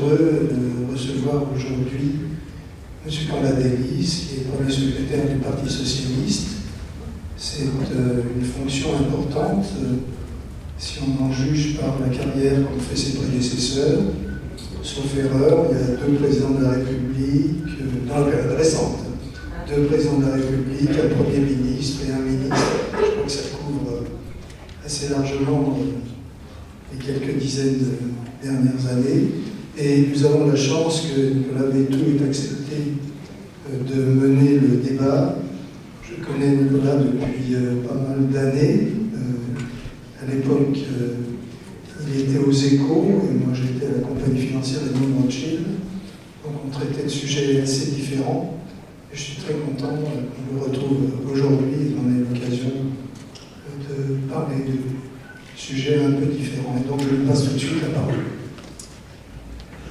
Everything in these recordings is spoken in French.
heureux de recevoir aujourd'hui M. Cambadélis, qui est premier secrétaire du Parti socialiste. C'est une fonction importante, si on en juge par la carrière qu'ont fait ses prédécesseurs. Sauf erreur, il y a 2 présidents de la République, dans la période récente, 2 présidents de la République, un Premier ministre et un ministre. Je crois que ça couvre assez largement les quelques dizaines de dernières années. Et nous avons la chance que Nicolas Bétou ait accepté de mener le débat. Je connais Nicolas depuis pas mal d'années. À l'époque, il était aux Échos, et moi j'étais à la compagnie financière Edmond Rothschild. Donc on traitait de sujets assez différents. Et je suis très content qu'on le retrouve aujourd'hui et qu'on ait l'occasion de parler de sujets un peu différents. Et donc je lui passe tout de suite la parole.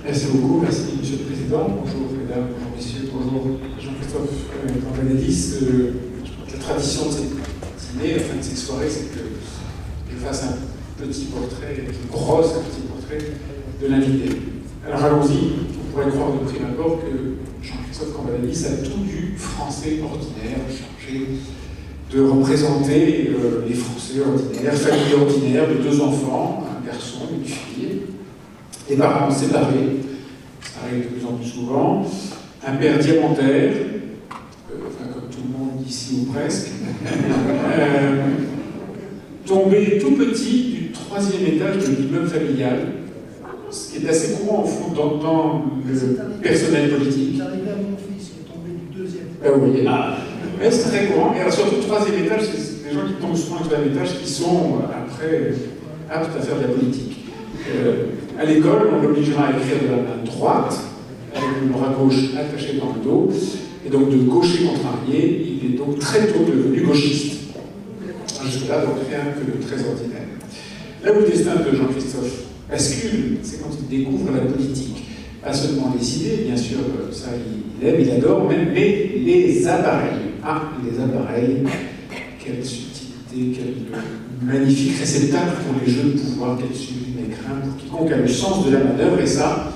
Merci beaucoup, merci Monsieur le Président. Bonjour Mesdames, bonjour Messieurs, bonjour Jean-Christophe Cambadélis. Je crois que la tradition de cette dîner, enfin de cette soirée, c'est que je fasse un petit portrait, un petit portrait de l'invité. Alors allons-y, on pourrait croire de prime abord que Jean-Christophe Cambadélis a tout du français ordinaire, chargé de représenter les Français ordinaires, famille ordinaire de 2 enfants, un garçon, une fille, des parents séparés, ça arrive de plus en plus souvent, un père diamantaire, enfin comme tout le monde ici ou presque, tombé tout petit du 3e étage de l'immeuble familial, ce qui est assez courant au fond dans le personnel politique. J'arrivais à mon fils qui est tombé du 2e. Oui, mais c'est très courant, et alors surtout le 3e étage, c'est des gens qui tombent souvent du 3e étage qui sont après aptes à faire de la politique. À l'école, on l'obligera à écrire de la main droite, avec le bras gauche attaché dans le dos, et donc de gaucher contrarié, il est donc très tôt devenu gauchiste. Jusque-là, donc rien que de très ordinaire. Là où le destin de Jean-Christophe bascule, c'est quand il découvre la politique. Pas seulement les idées, bien sûr, ça il aime, il adore, même, mais les appareils. Ah, les appareils, quelle subtilité, quel magnifique réceptacle pour les jeux de pouvoir, quel sublime écrin pour quiconque a le sens de la manœuvre, et ça,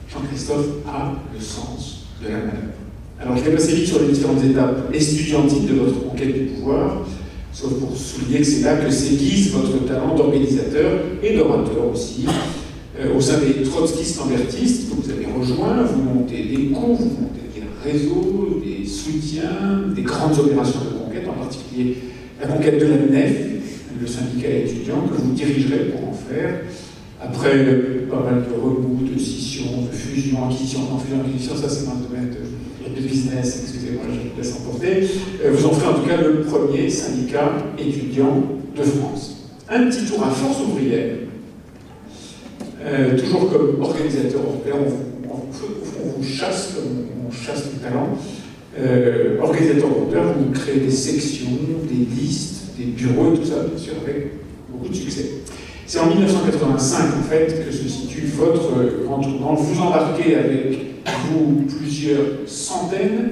Jean-Christophe a le sens de la manœuvre. Alors je vais passer vite sur les différentes étapes estudiantiles de votre conquête du pouvoir, sauf pour souligner que c'est là que s'aiguise votre talent d'organisateur et d'orateur aussi. Au sein des trotskistes-lambertistes que vous avez rejoints, vous montez des cours, vous montez des réseaux, des soutiens, des grandes opérations de conquête, en particulier la conquête de la MNEF, le syndicat étudiant, que vous dirigerez pour en faire, après pas mal de remous, de scissions, de fusions, acquisitions, ça c'est dans le domaine de business, excusez-moi, je vous laisse emporter. Vous en ferez en tout cas le premier syndicat étudiant de France. Un petit tour à Force ouvrière, toujours comme organisateur européen, on vous chasse comme on chasse le talent. Organisateur européen, vous créez des sections, des listes, des bureaux et tout ça, bien sûr, avec beaucoup de succès. C'est en 1985, en fait, que se situe votre grand tournant. Vous embarquez avec vous plusieurs centaines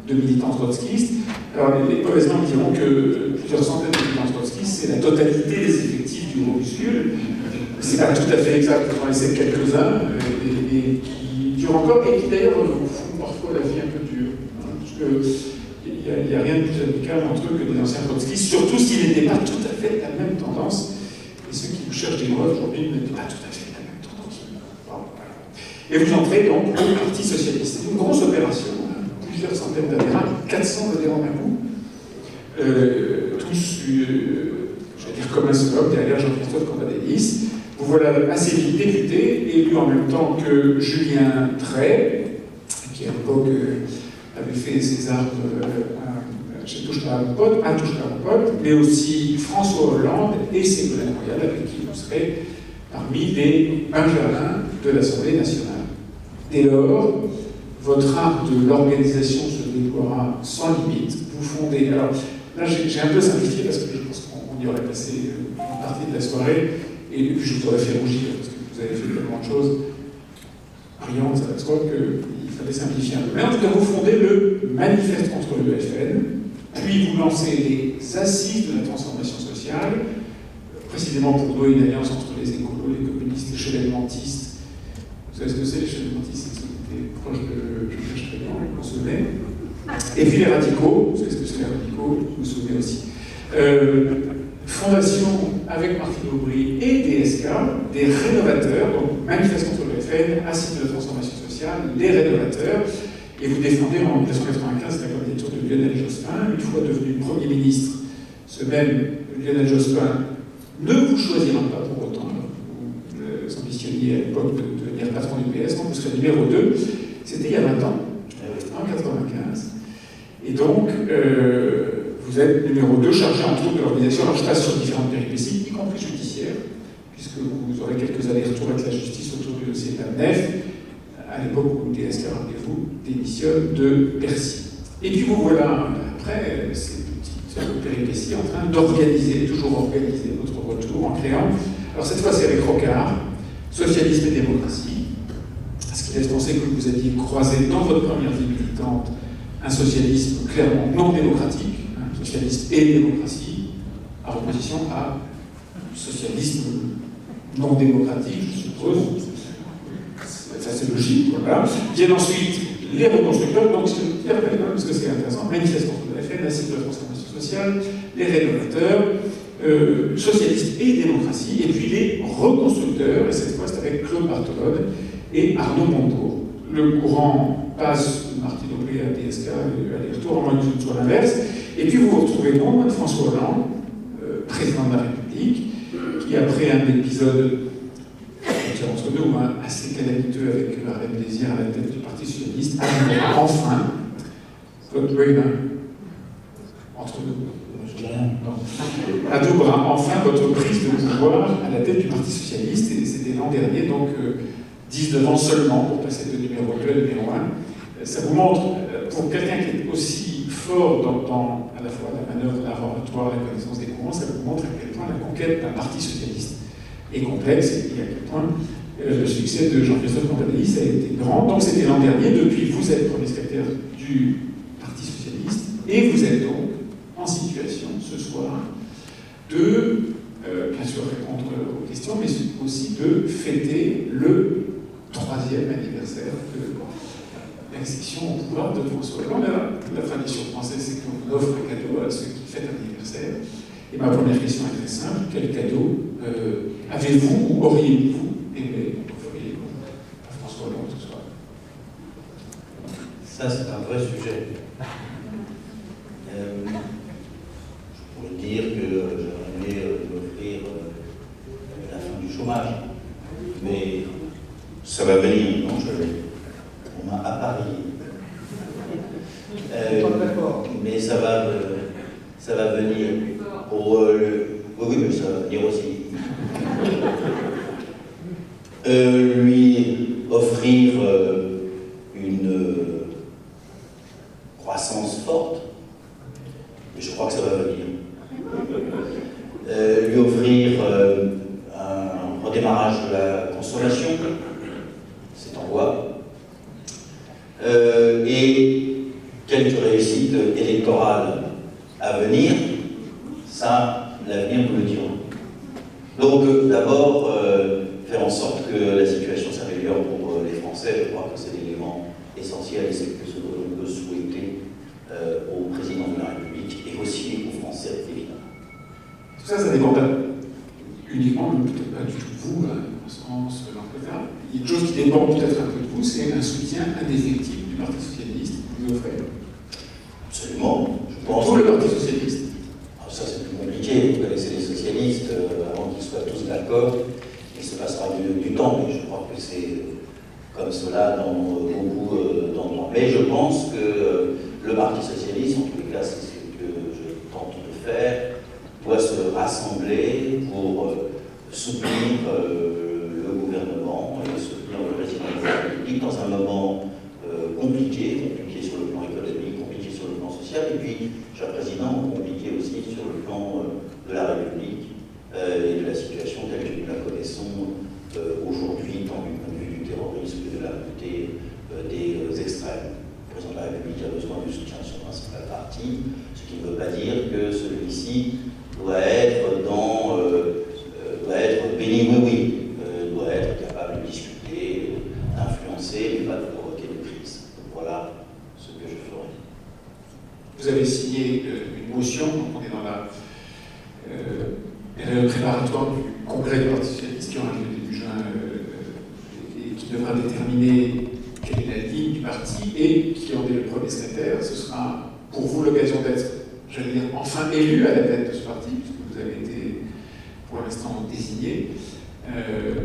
de militants trotskistes. Alors, les mauvaises langues diront que plusieurs centaines de militants trotskistes, c'est la totalité des effectifs du groupuscule. C'est pas tout à fait exact, vous en laissez quelques-uns, et qui durent encore, et qui d'ailleurs vous font parfois la vie un peu dure. Hein, parce que il n'y a rien de plus amical entre eux que des anciens trotskistes, surtout s'ils n'étaient pas tout à fait de la même tendance. Et ceux qui vous cherchent des lois aujourd'hui n'étaient pas tout à fait de la même tendance. Bon, voilà. Et vous entrez donc au Parti socialiste. C'est une grosse opération, hein, plusieurs centaines d'adhérents, 400 adhérents d'un coup, tous, j'allais dire comme un seul homme, derrière Jean-Christophe Cambadélis. Vous voilà assez vite député, élu en même temps que Julien Drey, qui à l'époque avait fait ses armes chez Touche pas à mon pote, mais aussi François Hollande et Ségolène Royal, avec qui vous serez parmi les benjamins de l'Assemblée nationale. Dès lors, votre art de l'organisation se déploiera sans limite. Vous fondez. Alors là, j'ai un peu simplifié parce que je pense qu'on y aurait passé une partie de la soirée, et je vous aurais fait rougir parce que vous avez fait tellement de choses brillantes, ça se voit qu'il fallait simplifier un peu. Mais en tout cas, vous fondez le Manifeste contre le FN. Puis vous lancez les assises de la transformation sociale, précisément pour nouer une alliance entre les écolos, les communistes, les chevènementistes, Vous savez ce que c'est, les chédevantistes, c'est qui étaient proches de Georges Trémont, vous vous souvenez. Et puis les radicaux, vous savez ce que c'est les radicaux, vous vous souvenez aussi. Fondation avec Martine Aubry et DSK, des rénovateurs, donc manifestation contre le FN, assise de la transformation sociale, les rénovateurs, et vous défendez en 1995 la candidature de Lionel Jospin, une fois devenu Premier ministre. Ce même Lionel Jospin ne vous choisira pas pour autant, vous ambitionniez à l'époque de devenir patron du PS, donc vous serez numéro 2, c'était il y a 20 ans, en 1995. Et donc, vous êtes numéro 2 chargé entre autres de l'organisation. Alors je passe sur différentes péripéties, y compris judiciaires, puisque vous aurez quelques allers-retours avec la justice autour du dossier de la nef, à l'époque où DSK, rappelez-vous, démissionne de Bercy. Et puis vous voilà, après ces petites péripéties, en train d'organiser, toujours organiser votre retour en créant, alors cette fois c'est avec Rocard, Socialisme et démocratie, ce qui laisse penser que vous aviez croisé dans votre première vie militante un socialisme clairement non démocratique, socialisme et démocratie, en opposition à socialisme non démocratique, je suppose. Ça c'est logique, voilà. Viennent ensuite les reconstructeurs, donc je rappelle parce que c'est intéressant, manifestation contre la FN, assise de la transformation sociale, les rénovateurs, socialistes et démocratie, et puis les reconstructeurs, et cette fois c'est avec Claude Barthelone et Arnaud Montebourg. Le courant passe de Martine Aubry à DSK, aller-retour, en moins que soit l'inverse. Et puis vous vous retrouvez non loin de François Hollande, président de la République, qui après un épisode entre nous assez calamiteux avec la reine Désir à la tête du Parti socialiste, a enfin votre entre nous. À deux bras, enfin votre prise de pouvoir à la tête du Parti socialiste, et c'était l'an dernier, donc 19 ans seulement pour passer de numéro 2 à numéro 1. Ça vous montre, pour quelqu'un qui est aussi fort dans à la fois la manœuvre, l'art oratoire, la connaissance des courants, ça vous montre à quel point la conquête d'un parti socialiste est complexe et à quel point le succès de Jean-Christophe Campagnelis a été grand. Donc c'était l'an dernier, depuis vous êtes premier secrétaire du Parti socialiste et vous êtes donc en situation ce soir de, bien sûr, répondre aux questions, mais aussi de fêter le 3e anniversaire de l'accession au pouvoir de François Hollande. La tradition française, c'est qu'on offre un cadeau à ceux qui fêtent un anniversaire. Et ma première question est très simple. Quel cadeau avez-vous ou auriez-vous aimé offrir à François Hollande ce soir? Ça, c'est un vrai sujet. Je pourrais dire que j'aurais aimé offrir la fin du chômage. Mais ça va venir, non, on m'a apparié. Mais ça va venir. Oui, mais ça va venir aussi. Lui offrir une croissance forte, mais je crois que ça va venir. Lui offrir un redémarrage de la consommation, c'est en voie, et quelques réussites électorales à venir, ça, l'avenir nous le dira. Donc, d'abord, faire en sorte que la situation s'améliore pour les Français, je crois que c'est l'élément essentiel et c'est ce que l'on peut souhaiter au président de la République et aussi aux Français, évidemment. Tout ça, ça dépend pas uniquement, peut-être pas du tout de vous, en sens, etc. Il y a une chose qui dépend peut-être un peu de vous, c'est un soutien indéfectible du Parti socialiste que vous lui offrez. Absolument, je pense. Tout le Parti socialiste. Alors ça, c'est plus compliqué. Vous connaissez les socialistes, avant qu'ils soient tous d'accord, il se passera du temps, mais je crois que c'est comme cela dans beaucoup d'endroits. Mais je pense que le Parti socialiste, en tous les cas, c'est ce que je tente de faire, doit se rassembler pour soutenir le gouvernement et soutenir le président de la République dans un moment compliqué sur le plan économique, compliqué sur le plan social, et puis, cher président, compliqué aussi sur le plan de la République et de la situation telle que nous la connaissons aujourd'hui, tant du point de vue du terrorisme que de la montée des extrêmes. Le président de la République a besoin du soutien de son principal parti, ce qui ne veut pas dire que celui-ci doit être béni, doit être capable de discuter une motion, donc on est dans la période préparatoire du congrès du Parti socialiste qui aura lieu début juin et qui devra déterminer quelle est la ligne du parti et qui en est le premier secrétaire. Ce sera pour vous l'occasion d'être, j'allais dire, enfin élu à la tête de ce parti, puisque vous avez été pour l'instant désigné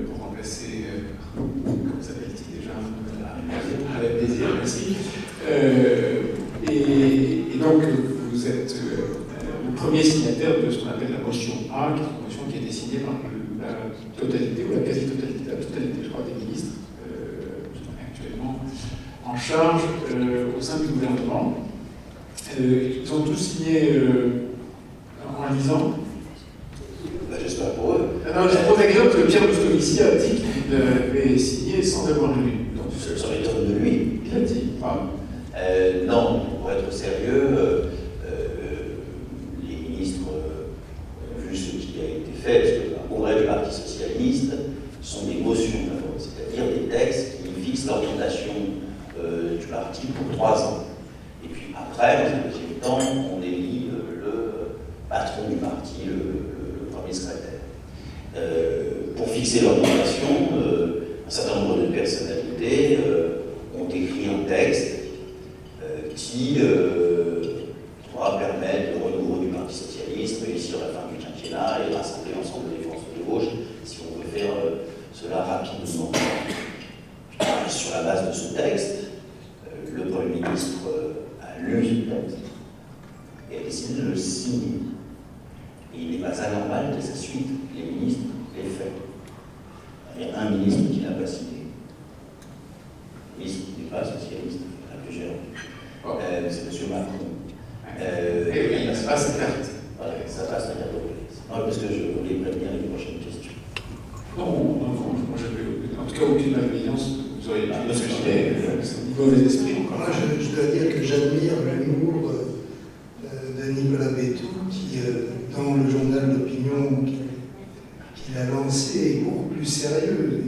pour remplacer, comment s'appelle-t-il déjà, Alain Désir, merci. Et donc vous êtes le premier signataire de ce qu'on appelle la motion A, qui est une motion qui est désignée par la totalité ou la quasi-totalité, la totalité, je crois, des ministres actuellement en charge au sein du gouvernement. Ils ont tous signé en lisant. J'espère pour eux. Non, je pose la question parce que Pierre Moscovici a dit qu'il avait signé sans avoir lu. Donc, ça m'étonne de lui. Il a dit. Non, pour être sérieux, les ministres, vu ce qui a été fait, parce que le congrès du Parti socialiste sont des motions d'abord, c'est-à-dire des textes qui fixent l'orientation du parti pour 3 ans. Et puis après, dans un deuxième temps, on élit le patron du parti, le premier secrétaire. Pour fixer l'orientation, un certain nombre de personnalités ont écrit un texte qui pourra permettre le renouveau du Parti socialiste, réussir la fin du quinquennat et rassembler l'ensemble des forces de gauche, si on veut faire cela rapidement. Sur la base de ce texte, le Premier ministre a lu ce texte et a décidé de le signer. Et il n'est pas anormal que sa suite, les ministres l'aient fait. Il y a un ministre qui n'a pas signé. Le ministre qui n'est pas socialiste, il y en a plusieurs. C'est M. Macron. Et ça passe la carte. Voilà, ça passe la carte. Non, parce que je voulais prévenir les prochaines questions. Non, moi j'avais en tout cas aucune malveillance. Vous auriez pu m'imaginer, c'est du mauvais esprit. Moi, je dois dire que j'admire l'humour de Nicolas Bétou, qui, dans le journal d'opinion qu'il a lancé, est beaucoup plus sérieux.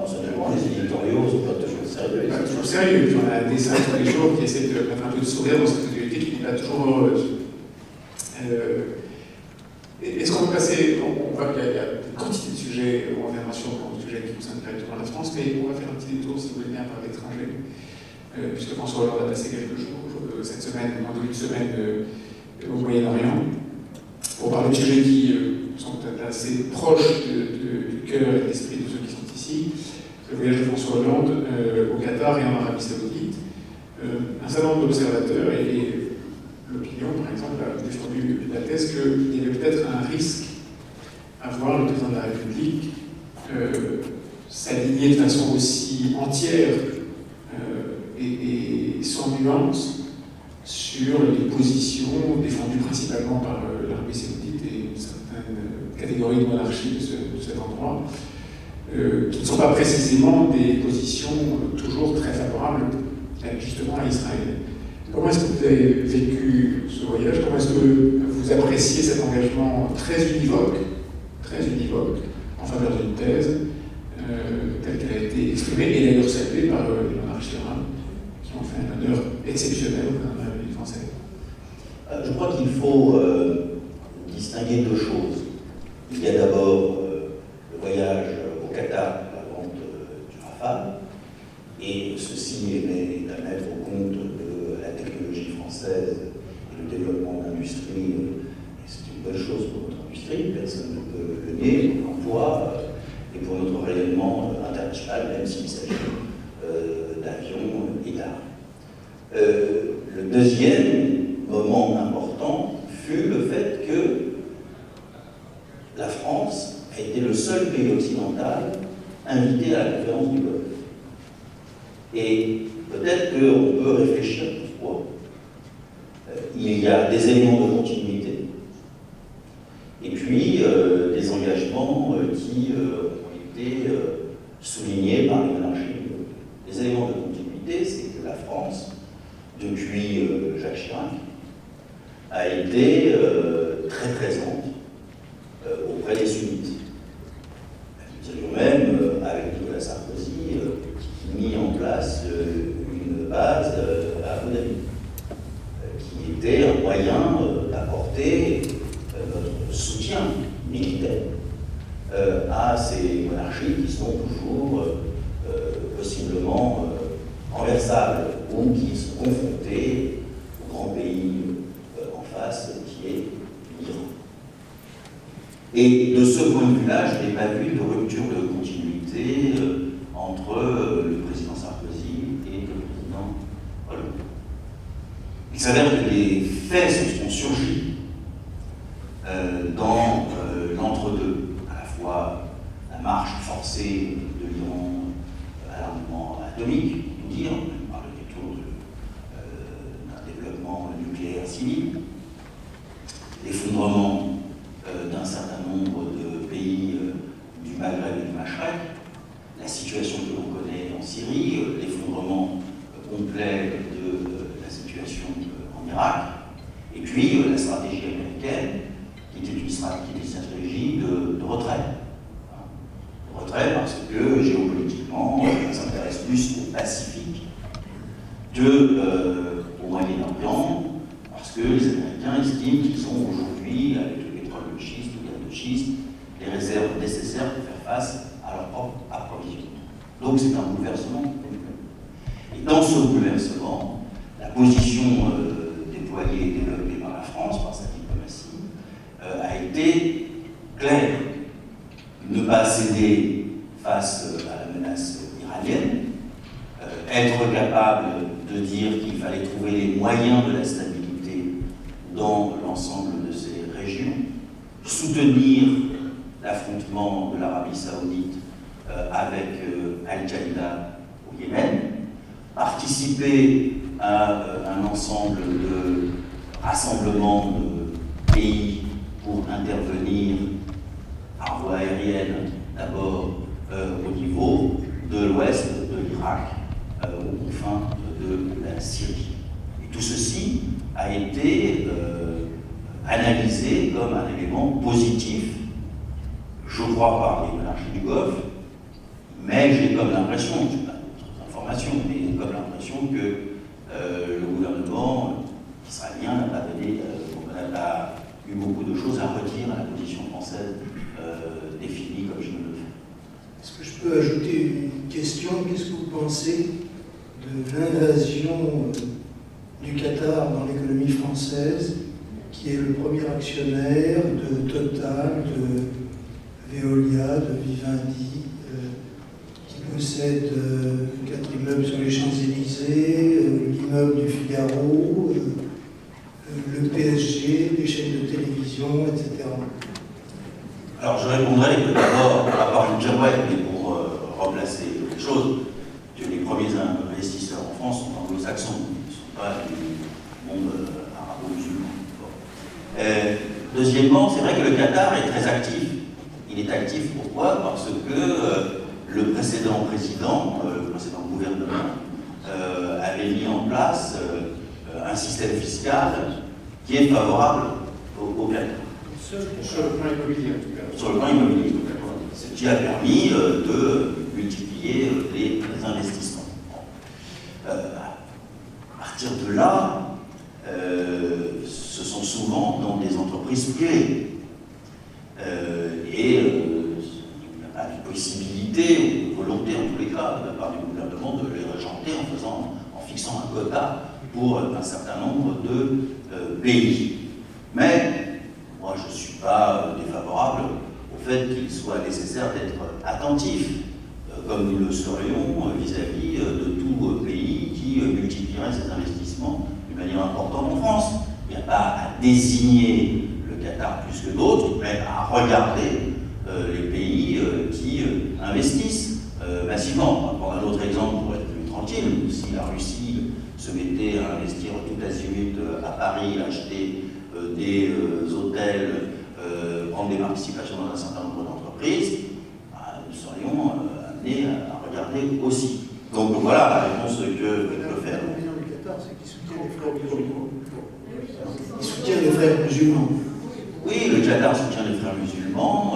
Ça dépend, les éditoriaux ne sont pas toujours sérieux. Pas toujours sérieux, puis on a un dessin tous les jours qui essaie de mettre un peu de sourire dans cette actualité qui n'est pas toujours heureuse. Est-ce qu'on peut passer, on voit qu'il y a une quantité de sujets, on reviendra sur le sujet qui concerne directement la France, mais on va faire un petit détour, si vous voulez bien, par l'étranger, puisque François Hollande a passé quelques jours cette semaine, en début de semaine, au Moyen-Orient, pour parler de sujets qui sont assez proches du cœur et de l'esprit de ceux qui sont ici. Le voyage de François Hollande au Qatar et en Arabie Saoudite. Un certain nombre d'observateurs et l'opinion, par exemple, a défendu la thèse qu'il y avait peut-être un risque à voir le président de la République s'aligner de façon aussi entière et sans nuance sur les positions défendues principalement par l'Arabie Saoudite et certaines catégories de monarchie de cet endroit, qui ne sont pas précisément des positions toujours très favorables justement à Israël. Comment est-ce que vous avez vécu ce voyage? Comment est-ce que vous appréciez cet engagement très univoque en faveur d'une thèse telle qu'elle a été exprimée et d'ailleurs saluée par les monarchies arabes qui ont fait un honneur exceptionnel au gouvernement de la République française? Je crois qu'il faut distinguer 2 choses. Il y a d'abord le voyage au Qatar, la vente du Rafale, et ceci est à mettre au compte de la technologie française et le développement de l'industrie. C'est une bonne chose pour notre industrie, personne ne peut le nier, pour l'emploi et pour notre rayonnement international, même s'il s'agit d'avions et d'armes. Le deuxième moment important fut le fait que la France a été le seul pays occidental invité à la conférence du Golfe. Et peut-être qu'on peut réfléchir pourquoi. Il y a des éléments de continuité, et puis des engagements qui ont été soulignés par les monarchies. Les éléments de continuité, c'est que la France, depuis Jacques Chirac, a été très présente auprès des sunnites. Nous avions même, avec Nicolas Sarkozy, mis en place une base à Abu Dhabi, qui était un moyen apporter notre soutien militaire à ces monarchies qui sont toujours possiblement renversables ou qui sont confrontées au grand pays en face qui est l'Iran. Et de ce point de vue-là, je n'ai pas vu de rupture de continuité entre le président Sarkozy et le président Hollande. Il s'avère que des faits sont surgis dans l'entre-deux, à la fois la marche forcée de l'Iran à l'armement atomique, on peut dire, par le détour d'un développement nucléaire civil, l'effondrement d'un certain nombre de pays du Maghreb et du Machrek, la situation que l'on connaît en Syrie, l'effondrement complet de la situation en Irak, et puis la stratégie américaine, qui était une stratégie de retrait. De retrait parce que géopolitiquement, elle s'intéresse plus au Pacifique qu'au Moyen-Orient, parce que les Américains estiment qu'ils ont aujourd'hui, avec le pétrole de schiste ou le gaz de schiste, les réserves nécessaires pour faire face à leur propre approvisionnement. Donc c'est un bouleversement. Et dans ce bouleversement, la position déployée et développée par la France, par sa diplomatie, a été claire. Ne pas céder face à la menace iranienne, être capable de dire qu'il fallait trouver les moyens de la stabilité dans l'ensemble de ces régions, soutenir l'affrontement de l'Arabie Saoudite avec Al-Qaïda au Yémen, participer à un ensemble de rassemblements de pays pour intervenir par voie aérienne, d'abord au niveau de l'ouest de l'Irak, aux confins de la Syrie. Et tout ceci a été analysé comme un élément positif, je crois par les monarchies du Golfe, mais j'ai comme l'impression, je n'ai pas d'autres informations, mais comme l'impression que le gouvernement israélien n'a pas donné, n'a pas eu beaucoup de choses à redire à la position française définie comme je le fais. Est-ce que je peux ajouter une question? Qu'est-ce que vous pensez de l'invasion du Qatar dans l'économie française, qui est le premier actionnaire de Total, de Veolia, de Vivendi, qui possède 4 immeubles sur les Champs-Élysées, l'immeuble du Figaro, le PSG, les chaînes de télévision, etc. Alors je répondrai que d'abord, on va avoir une pirouette, mais pour remplacer les choses, que les premiers investisseurs en France sont anglo-saxons, ils ne sont pas du monde arabo-musulman. Deuxièmement, c'est vrai que le Qatar est très actif. Il est actif pourquoi? Parce que le précédent président, le précédent gouvernement, avait mis en place un système fiscal qui est favorable au Qatar. Sur le plan immobilier, en tout cas. Sur le plan immobilier, ce qui a permis de multiplier les investissements. À partir de là, ce sont souvent dans des entreprises privées. Et il n'y a pas de possibilité, ou de volonté en tous les cas, de la part du gouvernement de les régenter en fixant un quota pour un certain nombre de pays. Mais moi, je ne suis pas défavorable au fait qu'il soit nécessaire d'être attentif, comme nous le serions vis-à-vis de tout pays qui multiplierait ses investissements d'une manière importante en France. Il n'y a pas à désigner le Qatar plus que d'autres, mais à regarder les pays qui investissent massivement. On va prendre un autre exemple pour être plus tranquille. Si la Russie se mettait à investir tout azimut à Paris, acheter des hôtels, prendre des participations dans un certain nombre d'entreprises, nous serions amenés à regarder aussi. Donc voilà la réponse que je peux faire. L'inconvénient du Qatar, c'est qu'il soutient les frères musulmans. Il soutient les frères musulmans. Oui, le Qatar soutient les frères musulmans,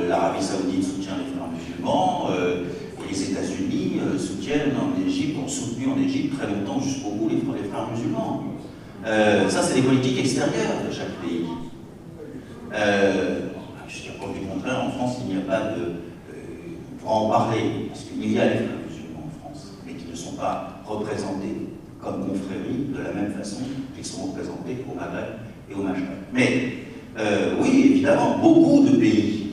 l'Arabie Saoudite soutient les frères musulmans, et les États-Unis soutiennent en Égypte, ont soutenu en Égypte très longtemps jusqu'au bout les frères musulmans. Ça, c'est des politiques extérieures de chaque pays. Jusqu'à preuve du contraire, en France, il n'y a pas de... on pourra en parler, parce qu'il y a les frères musulmans en France, mais qui ne sont pas représentés comme confréries de la même façon qu'ils sont représentés au Maghreb et au Maghreb. Mais, oui, évidemment, beaucoup de pays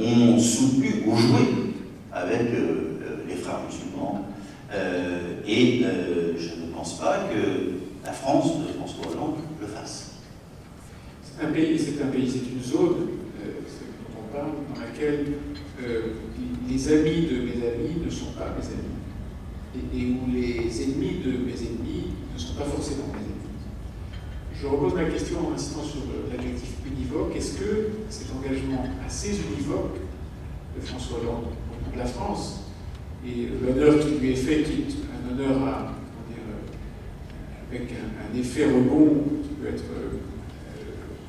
ont soutenu ou joué avec les frères musulmans, et je ne pense pas que la France de François Hollande le fasse. C'est un pays, c'est une zone, dont on parle, dans laquelle les amis de mes amis ne sont pas mes amis, et où les ennemis de mes ennemis ne sont pas forcément mes ennemis. Je repose ma question en insistant sur l'adjectif univoque. Est-ce que cet engagement assez univoque de François Hollande pour la France, et l'honneur qui lui est fait, qui est un honneur avec un effet rebond qui peut être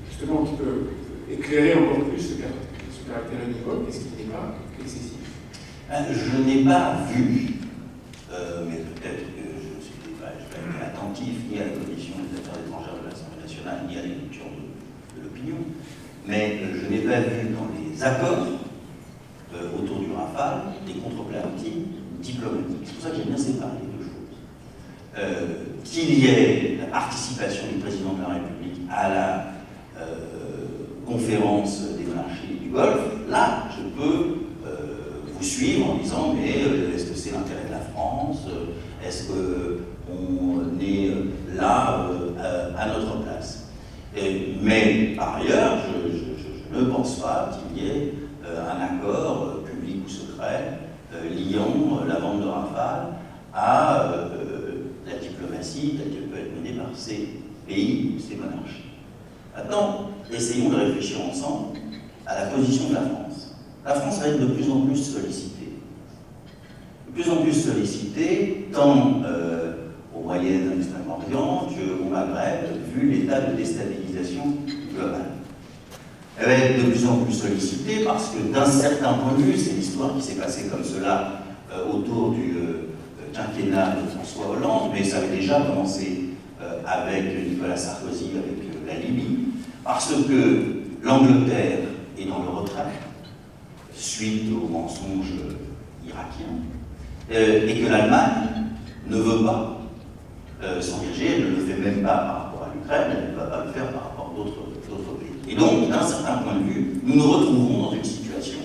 justement, qui peut éclairer encore plus ce caractère univoque, est-ce qu'il n'est pas excessif? Je n'ai pas vu, mais peut-être que je n'ai pas été attentif ni à la Commission des Affaires étrangères de l'Assemblée nationale, ni à la lecture de l'opinion, mais je n'ai pas vu dans les accords autour du Rafale des contreparties diplomatiques. C'est pour ça que j'aime bien séparer les deux choses. Qu'il y ait la participation du président de la République à la conférence des monarchies du Golfe, là, je peux vous suivre en disant, mais est-ce que c'est l'intérêt de la France? Est-ce qu'on est là à notre place? Mais par ailleurs, je ne pense pas qu'il y ait un accord, public ou secret, liant la vente de Rafale à la diplomatie telle qu'elle peut être menée par ces pays ou ces monarchies. Maintenant, essayons de réfléchir ensemble à la position de la France. La France va être de plus en plus sollicitée. De plus en plus sollicitée, tant au Moyen et Extrême-Orient qu'au Maghreb, vu l'état de déstabilisation globale. Elle va être de plus en plus sollicitée parce que, d'un certain point de vue, c'est l'histoire qui s'est passée comme cela autour du quinquennat de François Hollande, mais ça avait déjà commencé avec Nicolas Sarkozy, avec la Libye, parce que l'Angleterre est dans le retrait, suite aux mensonges irakiens, et que l'Allemagne ne veut pas s'engager, elle ne le fait même pas par rapport à l'Ukraine, elle ne va pas le faire par rapport à d'autres pays. Et donc, d'un certain point de vue, nous nous retrouvons dans une situation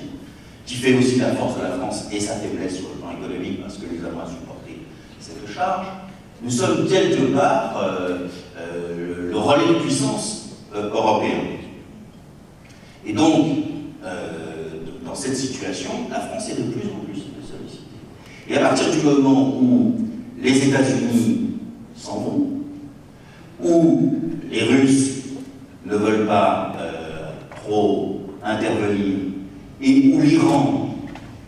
qui fait aussi la force de la France et sa faiblesse sur le plan économique, parce que nous avons à supporter cette charge. Nous sommes quelque part le relais de puissance européen. Et donc, dans cette situation, la France est de plus en plus sollicitée. Et à partir du moment où les États-Unis s'en vont, où les Russes ne veulent pas trop intervenir, et où l'Iran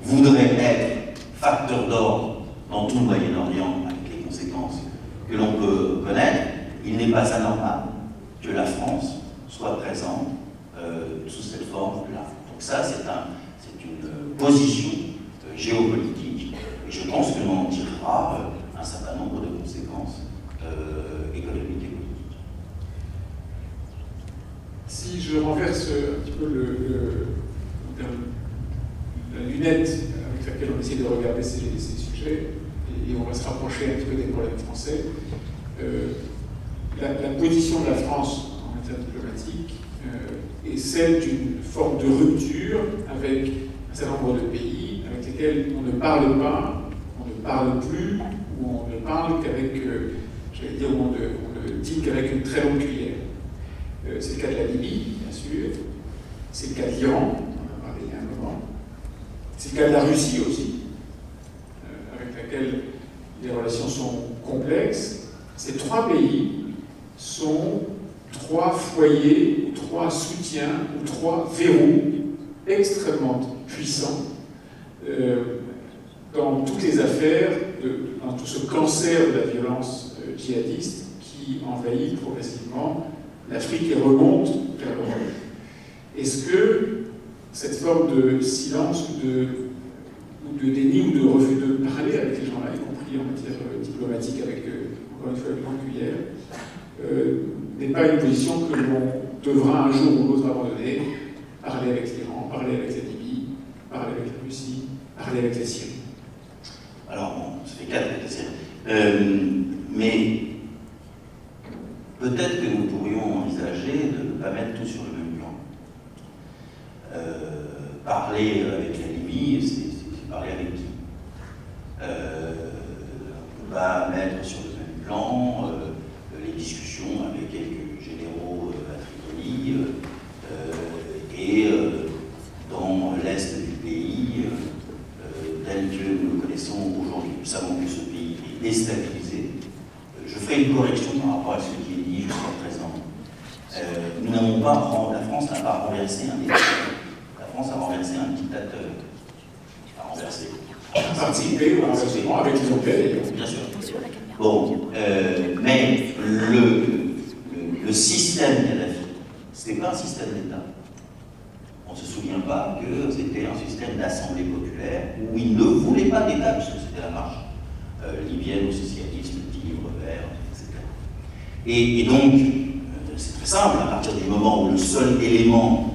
voudrait être facteur d'ordre dans tout le Moyen-Orient, avec les conséquences que l'on peut connaître, il n'est pas anormal que la France soit présente sous cette forme-là. Donc ça, c'est une position géopolitique, et je pense que l'on en tirera un certain nombre de conséquences économiques et politiques. Si je renverse un petit peu la lunette avec laquelle on essaie de regarder ces sujets, et on va se rapprocher un petit peu des problèmes français, la position de la France en matière diplomatique est celle d'une forme de rupture avec un certain nombre de pays avec lesquels on ne parle pas, on ne parle plus, ou on ne parle qu'avec, j'allais dire, on ne dit qu'avec une très longue cuillère. C'est le cas de la Libye, bien sûr, c'est le cas de l'Iran, on en a parlé il y a un moment, c'est le cas de la Russie aussi, avec laquelle les relations sont complexes. Ces trois pays sont trois foyers, ou trois soutiens, ou trois verrous extrêmement puissants dans toutes les affaires, dans tout ce cancer de la violence djihadiste qui envahit progressivement l'Afrique et remonte vers l'Europe. Est-ce que cette forme de silence ou de déni ou de refus de parler avec les gens-là, y compris en matière diplomatique avec encore une fois une grande cuillère, n'est pas une position que l'on devra un jour ou l'autre abandonner. Parler avec l'Iran, parler avec la Libye, parler avec la Russie, parler avec la Syrie. Alors, bon, ça fait 4 avec la Syrie. Mais peut-être que nous pourrions envisager de ne pas mettre tout sur le même plan. Parler avec la Libye, c'est parler avec qui? On ne peut pas mettre sur le même plan les discussions avec quelques généraux à Tripoli et dans l'est du pays tel que nous le connaissons aujourd'hui. Nous savons que ce pays est déstabilisé. Je ferai une correction par rapport à ce qui est dit jusqu'à présent. Nous n'avons pas, la France n'a pas renversé un dictateur. La France a renversé un dictateur. A renversé. Participer au renversement avec les Anglais. Bien sûr. Bon, mais le système Kadhafi, ce n'est pas un système d'État. On ne se souvient pas que c'était un système d'assemblée populaire où il ne voulait pas d'État, puisque c'était la marche libyenne au socialisme, le livre vert, etc. Et donc, c'est très simple, à partir du moment où le seul élément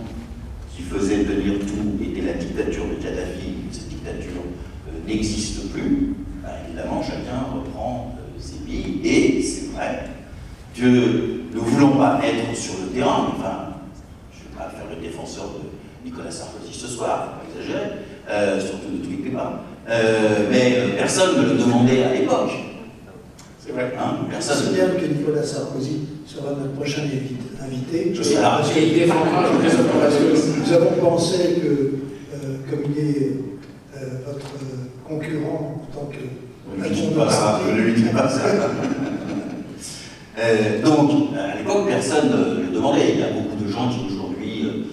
qui faisait tenir tout était la dictature de Kadhafi, cette dictature n'existe plus, ben, évidemment, chacun reprend ses billes, et c'est vrai que ne voulant pas être sur le terrain, enfin, je ne vais pas faire le défenseur de Nicolas Sarkozy ce soir, il faut pas exagérer, surtout ne tweetez pas, mais personne ne le demandait à l'époque. C'est vrai. Hein, personne. Je souviens que Nicolas Sarkozy sera notre prochain invité. Je serai là. Il défendra Nous avons pensé que, comme il est votre concurrent en tant que... Je ne lui dis pas ça, je ne lui dis pas ça. Donc, à l'époque, personne ne le demandait. Il y a beaucoup de gens qui aujourd'hui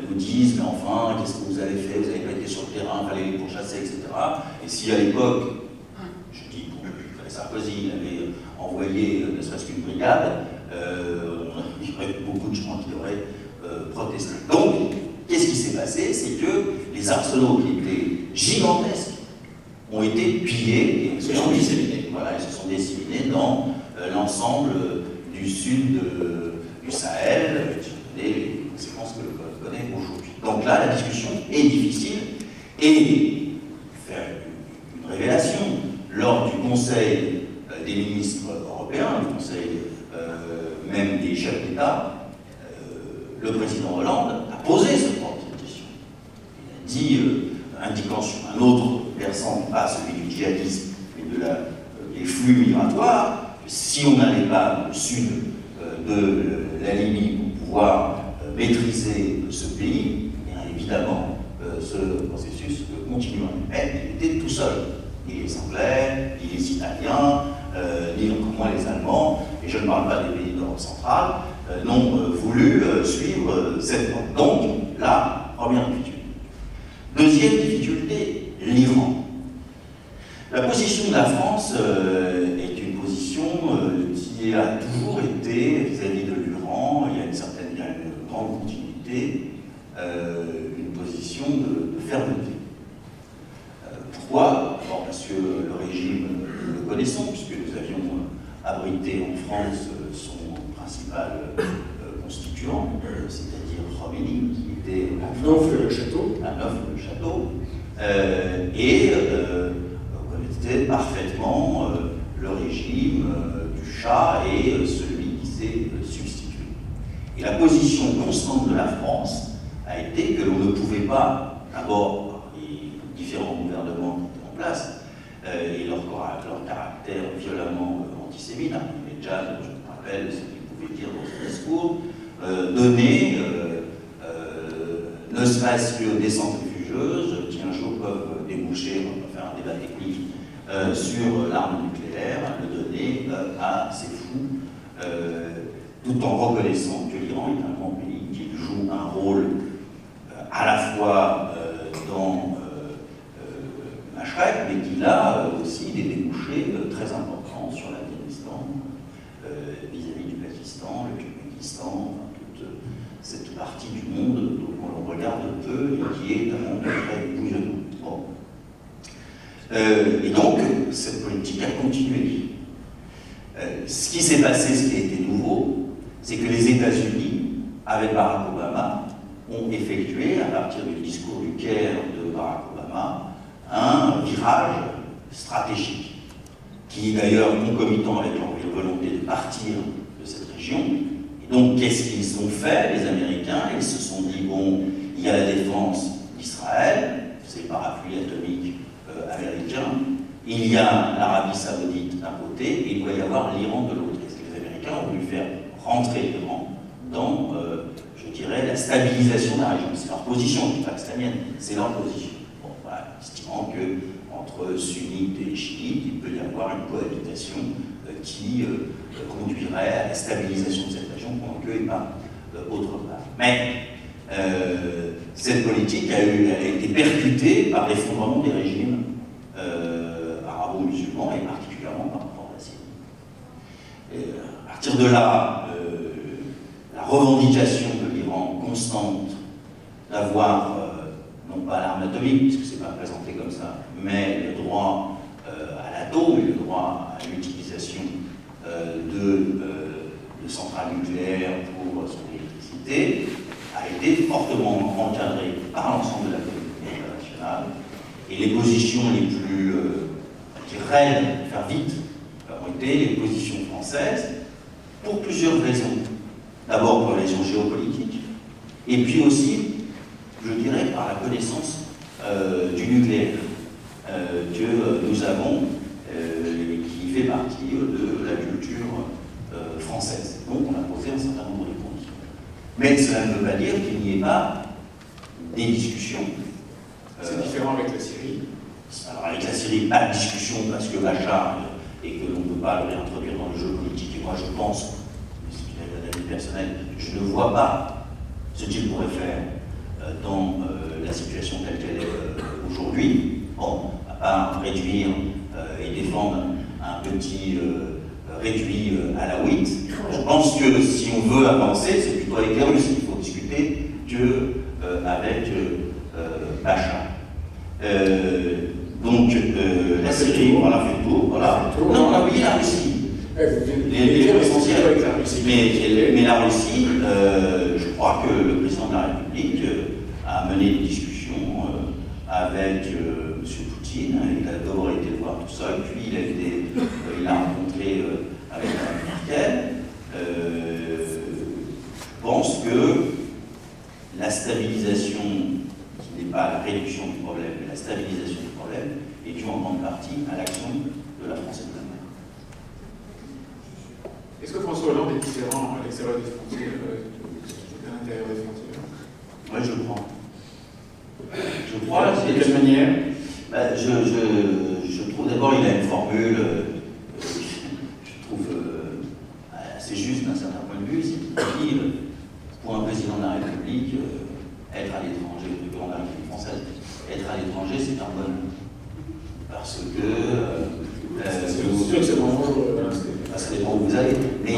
nous disent, mais enfin, qu'est-ce que vous avez fait? Vous n'avez pas été sur le terrain, il fallait les pourchasser, etc. Et si à l'époque, je dis pour Sarkozy, il avait envoyé ne serait-ce qu'une brigade, il y aurait beaucoup de gens qui auraient protesté. Donc, qu'est-ce qui s'est passé? C'est que les arsenaux qui étaient gigantesques ont été pillés et se sont disséminés. Voilà, ils se sont disséminés dans l'ensemble du sud du Sahel, qui ont donné les conséquences que l'on connaît aujourd'hui. Donc là, la discussion est difficile et faire une révélation lors du Conseil des ministres européens, du Conseil même des chefs d'État, le président Hollande a posé cette question. Il a dit, indiquant sur un autre versant, pas celui du djihadisme, mais des flux migratoires, si on n'allait pas au sud de la Libye pour pouvoir maîtriser ce pays, bien évidemment, ce processus continuerait. Mais il était tout seul. Ni les Anglais, ni les Italiens, ni encore moins les Allemands, et je ne parle pas des pays d'Europe centrale, n'ont voulu suivre cette voie. Donc, là, première difficulté. Deuxième difficulté, l'Iran. La position de la France est une position qui a toujours été vis-à-vis de l'Iran, il y a une grande continuité, une position de fermeté. Pourquoi? D'abord parce que le régime, nous le connaissons, puisque nous avions abrité en France son principal constituant, c'est-à-dire Khomeini, qui était à Neuf-le-Château. À Neuf-le-Château, et connaissait parfaitement le régime du Shah et celui qui s'est substitué. Et la position constante de la France a été que l'on ne pouvait pas, d'abord, les différents gouvernements qui étaient en place, et leur caractère violemment antisémite, Ahmadinejad, je me rappelle ce qu'il pouvait dire dans son discours, donner, ne serait-ce que des centrifugeuses, qui un jour peuvent déboucher, on va faire un débat technique, sur l'arme nucléaire, le donner à ces fous, tout en reconnaissant que l'Iran est un grand pays, qu'il joue un rôle à la fois dans Machrek, mais qu'il a aussi des débouchés très importants sur l'Afghanistan, vis-à-vis du Pakistan, le Turkménistan, toute cette partie du monde dont on regarde peu et qui est un monde très bouillonnant. Bon. Et donc, cette politique a continué. Ce qui s'est passé, ce qui a été nouveau, c'est que les États-Unis, avec Barack Obama, ont effectué, à partir du discours du Caire de Barack Obama, un virage stratégique, qui est d'ailleurs concomitant avec leur volonté de partir de cette région. Et donc, qu'est-ce qu'ils ont fait, les Américains? Ils se sont dit, bon, il y a la défense d'Israël, c'est le parapluie atomique américain, il y a l'Arabie Saoudite d'un côté, et il doit y avoir l'Iran de l'autre. Est-ce que les Américains ont voulu faire rentrer l'Iran dans, je dirais, la stabilisation de la région? C'est leur position, je ne dis pas que c'est la mienne, c'est leur position. Bon, voilà, estimant qu'entre sunnites et chiites, il peut y avoir une cohabitation qui conduirait à la stabilisation de cette région, pendant qu'eux et pas autre part. Mais cette politique a été percutée par l'effondrement des régimes arabo-musulmans et particulièrement par rapport à la Syrie. Et à partir de là, la revendication de l'Iran constante d'avoir, non pas l'arme atomique, puisque ce n'est pas présenté comme ça, mais le droit à l'atome et le droit à l'utilisation de centrales nucléaires pour son électricité, a été fortement encadrée par l'ensemble de la communauté internationale. Et les positions les plus raides, faire vite, ont été les positions françaises pour plusieurs raisons. D'abord pour les raisons géopolitiques, et puis aussi, je dirais, par la connaissance du nucléaire que nous avons, qui fait partie de la culture française. Donc on a posé un certain nombre de conditions. Mais cela ne veut pas dire qu'il n'y ait pas des discussions. C'est différent avec la Syrie. Alors avec la Syrie, pas de discussion parce que Bachar et que l'on ne peut pas le réintroduire dans le jeu politique. Et moi je pense, c'est une analyse personnelle, je ne vois pas ce qu'il pourrait faire dans la situation telle qu'elle est aujourd'hui. Bon, à part réduire et défendre un petit réduit alaouite. Je pense que si on veut avancer, c'est plutôt avec les Russes qu'il faut discuter qu'avec Bachar. Donc, la Syrie, on a fait le tour. Voilà. Non, on a oublié la Russie. Les essentiels. Mais la Russie, je crois que le président de la République a mené des discussions avec M. Poutine. Il a d'abord été le voir tout seul, puis il a rencontré avec Mme Merkel. Je pense que la stabilisation, qui n'est pas la réduction du problème, mais la stabilisation du problème, est due en grande partie à l'action de la France et de l'Allemagne. Est-ce que François Hollande est différent à l'extérieur des frontières qu'à l'intérieur des frontières? Oui, je crois. Je crois. De quelle manière? Je trouve d'abord il a une formule, je trouve assez juste d'un certain point de vue, c'est qu'il dit pour un président de la République, être à l'étranger, le président de la République française, être à l'étranger, c'est un bonheur. Parce que. C'est sûr que c'est bonjour. Ça dépend où vous allez. Mais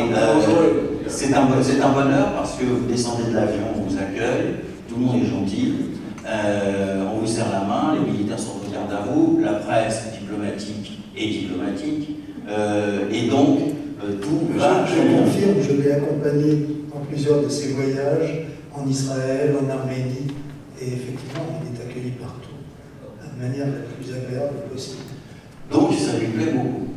c'est un bonheur parce que vous descendez de l'avion, on vous accueille, tout le monde est gentil, on vous serre la main, les militaires sont au garde à vous, la presse diplomatique est diplomatique, et donc tout va. Je confirme, je l'ai accompagné dans plusieurs de ses voyages, en Israël, en Arménie, et effectivement, il est accueilli partout, de manière la plus agréable possible. Donc ça lui plaît beaucoup.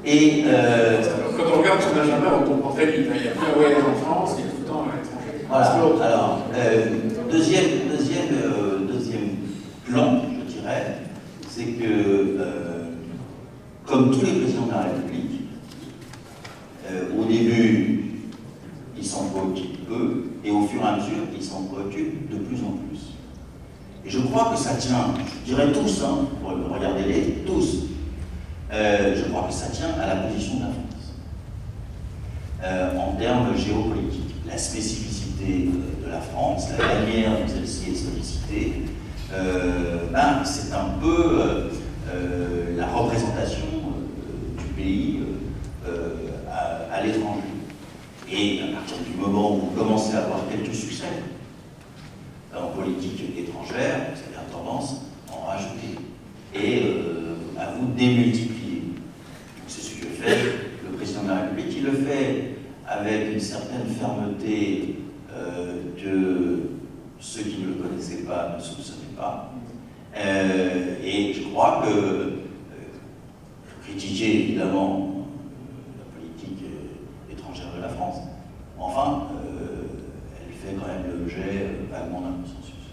Et quand on regarde son agenda, on comprend très vite. Il y a plein de voyages en France, il est tout le temps à l'étranger. Voilà. Alors, deuxième plan, je dirais, c'est que, comme tous les présidents de la République, au début, ils s'en préoccupent peu, et au fur et à mesure, ils s'en préoccupent de plus en plus. Et je crois que ça tient, je dirais tous, hein, regardez-les, tous. Je crois que ça tient à la position de la France. En termes géopolitiques, la spécificité de la France, la manière dont celle-ci est sollicitée, c'est un peu la représentation du pays à l'étranger. Et à partir du moment où vous commencez à avoir quelques succès en politique étrangère, vous avez tendance à en rajouter et à vous démultiplier. C'est ce que fait le président de la qu'il le fait avec une certaine fermeté que ceux qui ne le connaissaient pas ne soupçonnaient pas. Et je crois que critiquer évidemment la politique étrangère de la France, enfin, elle fait quand même l'objet vaguement d'un consensus.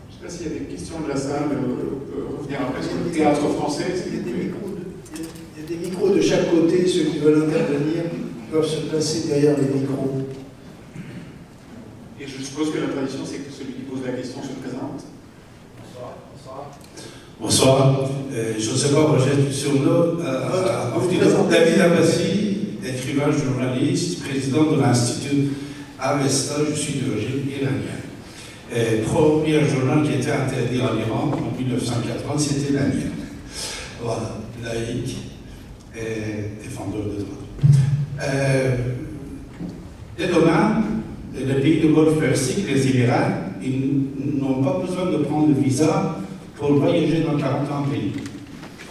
Je ne sais pas s'il y a des questions de la salle, revenir après sur le théâtre français. Il y a des micros de chaque côté, ceux qui veulent intervenir doivent se placer derrière les micros. Et je suppose que la tradition, c'est que celui qui pose la question se présente. Bonsoir. Je ne sais pas, moi j'ai sur nous. David Abbassi, écrivain, journaliste, président de l'Institut Avesta, je suis d'origine iranienne. Premier journal qui était interdit en Iran en 1980, c'était la mienne. Voilà, laïque et défendeur de droit. Et demain, les pays du Golfe Persique, les Émirats, ils n'ont pas besoin de prendre le visa pour voyager dans 41 pays.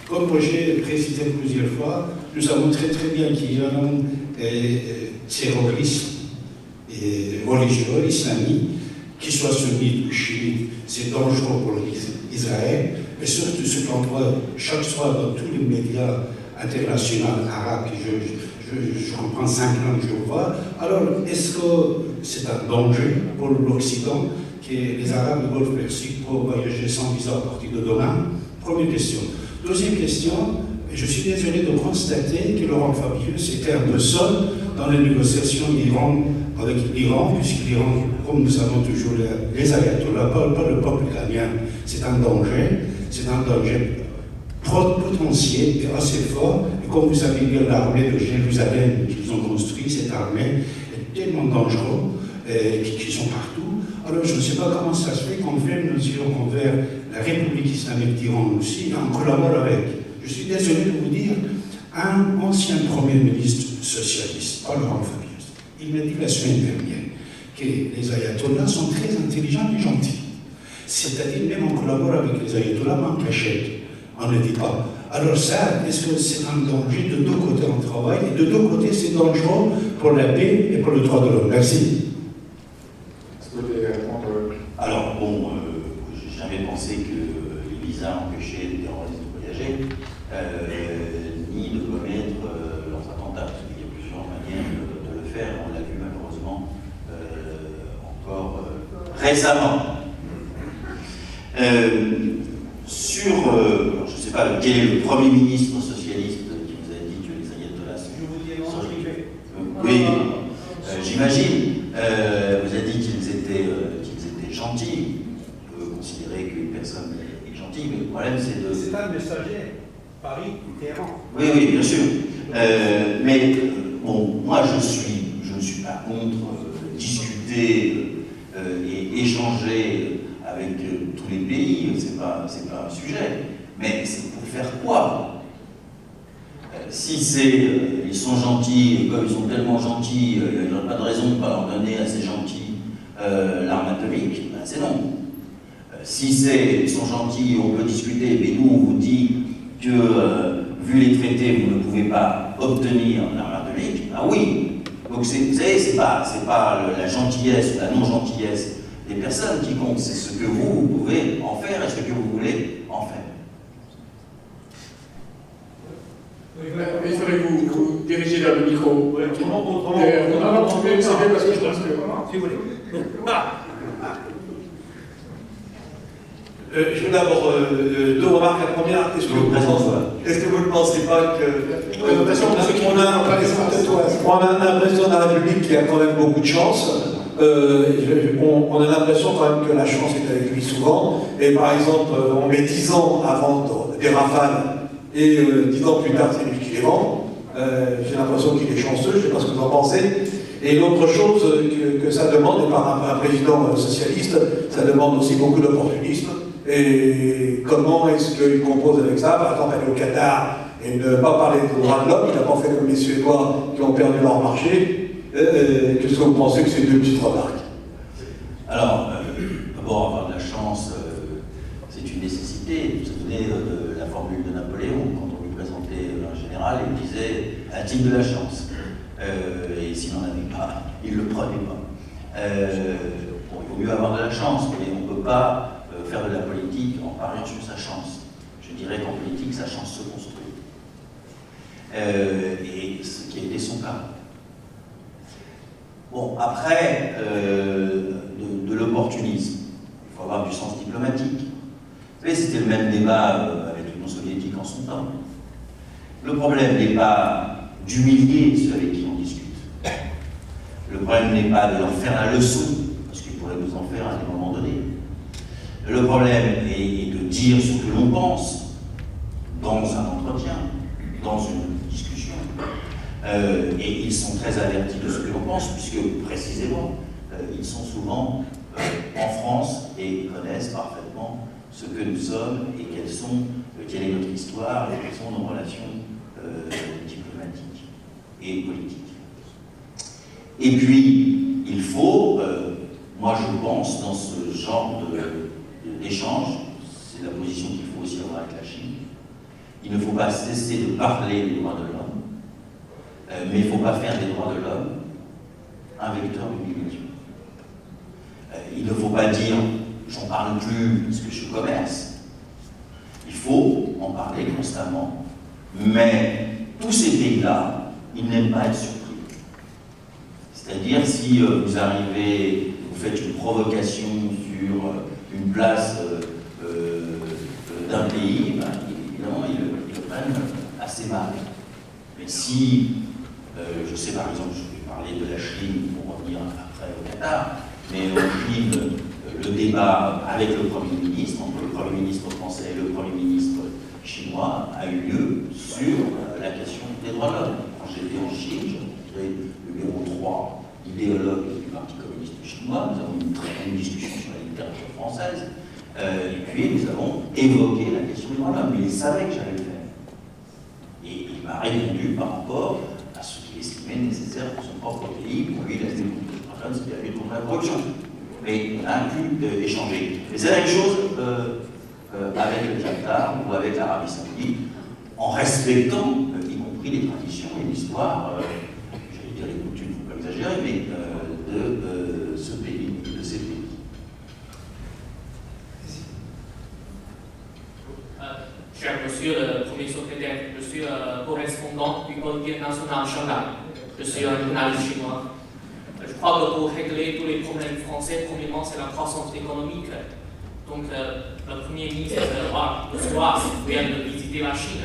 Comme j'ai précisé plusieurs fois, nous savons très bien qu'il y a un terrorisme religieux, islamique, qu'il soit sunnite ou chiite, c'est dangereux pour Israël, et surtout ce qu'on voit chaque soir dans tous les médias internationaux arabes, je comprends 5 langues, je vois. Alors, est-ce que c'est un danger pour l'Occident que les Arabes du Golfe Persique pour voyager sans visa à partir de demain? Première question. Deuxième question, je suis désolé de constater que Laurent Fabius était un peu seul dans les négociations avec l'Iran, puisque l'Iran, comme nous savons toujours, les ayatollahs, pas le peuple iranien, c'est un danger potentiel et assez fort. Et comme vous savez bien, l'armée de Jérusalem qu'ils ont construit, cette armée est tellement dangereuse, qui sont partout. Alors je ne sais pas comment ça se fait qu'on fait une mesure envers la République islamique d'Iran aussi, et on collabore avec. Je suis désolé de vous dire, un ancien Premier ministre socialiste, pas Laurent Fabius, il m'a dit la semaine dernière que les ayatollahs sont très intelligents et gentils. C'est-à-dire, même on collabore avec les ayatollahs, mais en cachette. On ne dit pas. Alors ça, est-ce que c'est un danger? De deux côtés on travaille, et de deux côtés c'est dangereux pour la paix et pour le droit de l'homme. Merci. Est-ce que vous voulez répondre? Alors, bon, j'ai jamais pensé que les visas empêchaient les terroristes de voyager, ni de commettre leurs attentats, parce qu'il y a plusieurs manières de le faire, on l'a vu malheureusement encore récemment. Je ne sais pas quel est le Premier ministre socialiste qui vous a dit que les ayatollahs sont... Oui, j'imagine. Vous avez dit qu'ils étaient gentils. On peut considérer qu'une personne est gentille, mais le problème c'est de... C'est un messager, Paris, Téhéran. Oui, bien sûr. Mais bon, moi je ne suis pas contre discuter et échanger avec tous les pays, c'est pas un sujet. Mais c'est pour faire quoi? Si ils sont gentils, et comme ils sont tellement gentils, il n'y a pas de raison de ne pas leur donner à ces gentils l'arme atomique, ben c'est non. Si ils sont gentils, on peut discuter, mais nous on vous dit que, vu les traités, vous ne pouvez pas obtenir l'arme atomique, ben oui. Donc vous savez, c'est pas la gentillesse ou la non-gentillesse des personnes qui comptent, c'est ce que vous pouvez en faire et ce que vous voulez en faire. Il faudrait que vous dirigez vers le micro. Autrement, c'est bien parce que je pense que... Si vous voulez. Je veux d'abord deux remarques. La première, est-ce que vous ne pensez pas que on a un président de la République qui a quand même beaucoup de chance. On a l'impression quand même que la chance est avec lui souvent. Et par exemple, on met 10 ans à vendre des Rafales et 10 ans plus tard, c'est lui qui les vend. J'ai l'impression qu'il est chanceux, je ne sais pas ce que vous en pensez. Et l'autre chose que ça demande, et par un président socialiste, ça demande aussi beaucoup d'opportunisme. Et comment est-ce qu'il compose avec ça? Par exemple, aller au Qatar et ne pas parler des droits de l'homme, il n'a pas fait comme les Suédois qui ont perdu leur marché. Qu'est-ce que vous pensez que c'est deux petites remarques? Alors, d'abord, avoir de la chance, c'est une nécessité. Vous vous souvenez de la formule de Napoléon, quand on lui présentait un général, il disait A-t-il de la chance? Et s'il n'en avait pas, il ne le prenait pas. Bon, il vaut mieux avoir de la chance, mais on ne peut pas faire de la politique en pariant sur sa chance. Je dirais qu'en politique, sa chance se construit. Et ce qui a été son cas. Bon, après, de l'opportunisme. Il faut avoir du sens diplomatique. Vous savez, c'était le même débat avec l'Union soviétique en son temps. Le problème n'est pas d'humilier ceux avec qui on discute. Le problème n'est pas de leur faire la leçon, parce qu'ils pourraient nous en faire à des moments donnés. Le problème est de dire ce que l'on pense dans un entretien, dans une discussion. Et ils sont très avertis de ce que l'on pense, puisque précisément, ils sont souvent en France et connaissent parfaitement ce que nous sommes et quelle est notre histoire et quelles sont nos relations diplomatiques et politiques. Et puis, il faut, moi je pense, dans ce genre d'échange, c'est la position qu'il faut aussi avoir avec la Chine, il ne faut pas cesser de parler des droits de l'homme, mais il ne faut pas faire des droits de l'homme un vecteur d'humiliation. Il ne faut pas dire j'en parle plus parce que je commerce. Il faut en parler constamment. Mais tous ces pays-là, ils n'aiment pas être surpris. C'est-à-dire, si vous arrivez, vous faites une provocation sur une place d'un pays, ben, évidemment, ils le prennent assez mal. Mais si, je sais par exemple, je vais parler de la Chine pour revenir après au Qatar, mais en Chine, le débat avec le Premier ministre, entre le Premier ministre français et le Premier ministre chinois, a eu lieu sur la question des droits de l'homme. Quand j'étais en Chine, j'ai rencontré le numéro 3 idéologue du Parti communiste chinois, nous avons eu une très bonne discussion sur la littérature française, et puis nous avons évoqué la question des droits de l'homme, mais il savait que j'allais le faire. Et il m'a répondu par rapport à ce qu'il estimait nécessaire pour son propre pays, pour lui, il a dit ce qu'il a vu contre la corruption. Mais on a pu échanger. Et c'est la même chose avec le Qatar ou avec l'Arabie Saoudite, en respectant, y compris les traditions et l'histoire, j'allais dire les coutumes, il ne faut pas exagérer, mais de ce pays, de ces pays. Cher monsieur le Premier secrétaire, je suis correspondant du Quotidien national Shanghai. Je suis un journaliste chinois. Je crois que pour régler tous les problèmes français, premièrement, c'est la croissance économique. Donc, le Premier ministre, le soir, vient de visiter la Chine.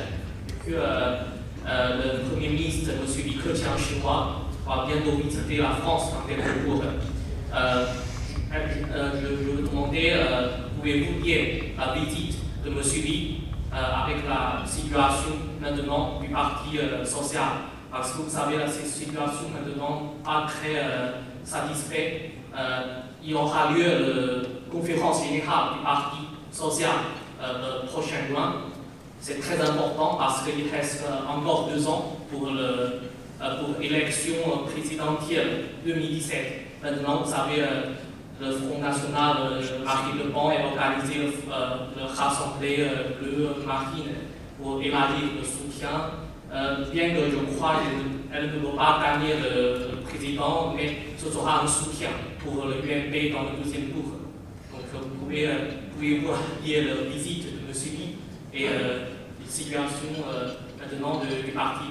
Que le Premier ministre, M. Li Keqiang chinois, va bientôt visiter la France dans quelques jours. Je veux demander, pouvez-vous dire la visite de M. Li avec la situation maintenant du Parti social? Parce que vous savez, la situation maintenant pas très satisfaite. Il y aura lieu la conférence générale du Parti social le prochain juin. C'est très important parce qu'il reste encore 2 ans pour l'élection présidentielle 2017. Maintenant, vous savez, le Front National, Marine Le Pen, a organisé le Rassemblée Bleue Marine pour élargir le soutien. Bien que je crois qu'elle ne va pas gagner le président, mais ce sera un soutien pour le UMP dans le 2e tour. Donc pouvez-vous lier la visite de M. Li et la situation maintenant du Parti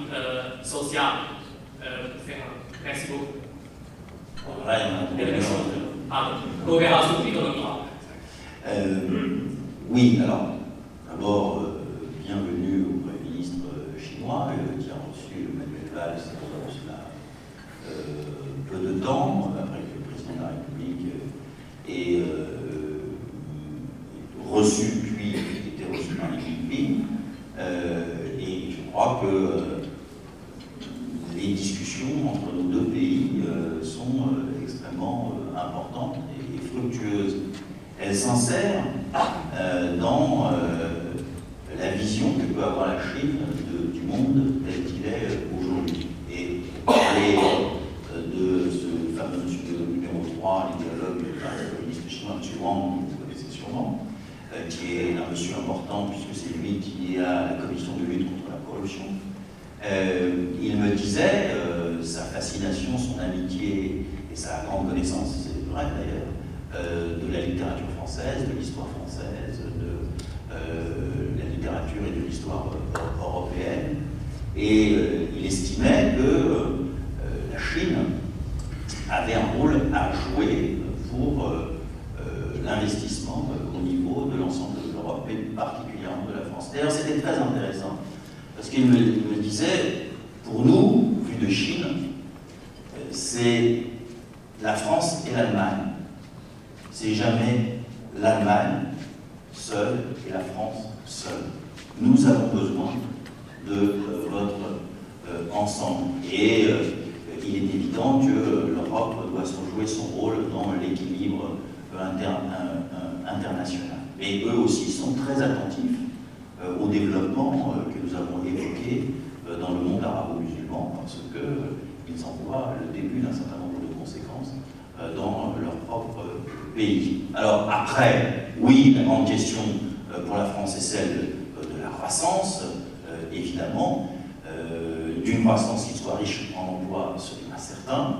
social Merci beaucoup. Coopération économique. Oui, alors, d'abord, bienvenue au Premier ministre chinois qui a reçu Manuel Valls il y a peu de temps, après que le président de la République ait reçu, puis été reçu par les Philippines. Et je crois que les discussions entre nos 2 pays sont extrêmement importantes et fructueuses. Elles s'insèrent dans la vision que peut avoir la Chine du monde tel qu'il est aujourd'hui. Et parler de ce fameux numéro 3, l'idéologue du Parti communiste chinois, M. Wang, que vous connaissez sûrement, qui est un monsieur important puisque c'est lui qui est à la commission de lutte contre la corruption. il me disait sa fascination, son amitié et sa grande connaissance, c'est vrai d'ailleurs, de la littérature française, de l'histoire française, de la littérature et de l'histoire européenne. Et il estimait que la Chine avait un rôle à jouer pour l'investissement au niveau de l'ensemble de l'Europe, et particulièrement de la France. D'ailleurs, c'était très intéressant, parce qu'il me disait, pour nous, vu de Chine, c'est la France et l'Allemagne. C'est jamais l'Allemagne seule et la France seule. Nous avons besoin de votre ensemble. Et il est évident que l'Europe doit jouer son rôle dans l'équilibre international. Mais eux aussi sont très attentifs au développement que nous avons évoqué dans le monde arabo-musulman, parce qu'ils en voient le début d'un certain nombre de conséquences dans leur propre pays. Alors après, oui, la grande question pour la France est celle de la croissance, évidemment, d'une croissance qui soit riche en emploi, ce n'est pas certain,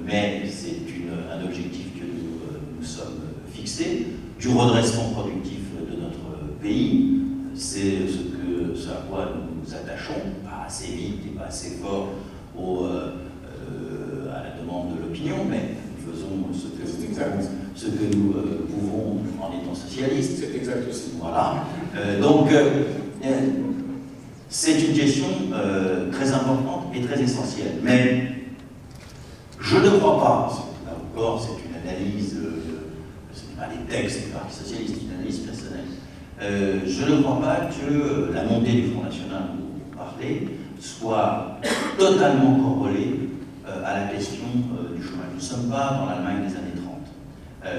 mais c'est un objectif que nous sommes fixés, du redressement productif de notre pays, c'est ce à quoi nous nous attachons, pas assez vite et pas assez fort à la demande de l'opinion, mais nous faisons ce que nous pouvons en étant socialistes. C'est exact aussi. Voilà. Donc, c'est une question très importante et très essentielle. Mais je ne crois pas, là encore, c'est une analyse, ce n'est pas des textes du Parti socialiste, c'est une analyse personnelle. Je ne crois pas que la montée du Front National dont vous parlez soit totalement corrélée à la question du chômage. Nous ne sommes pas dans l'Allemagne des années 30.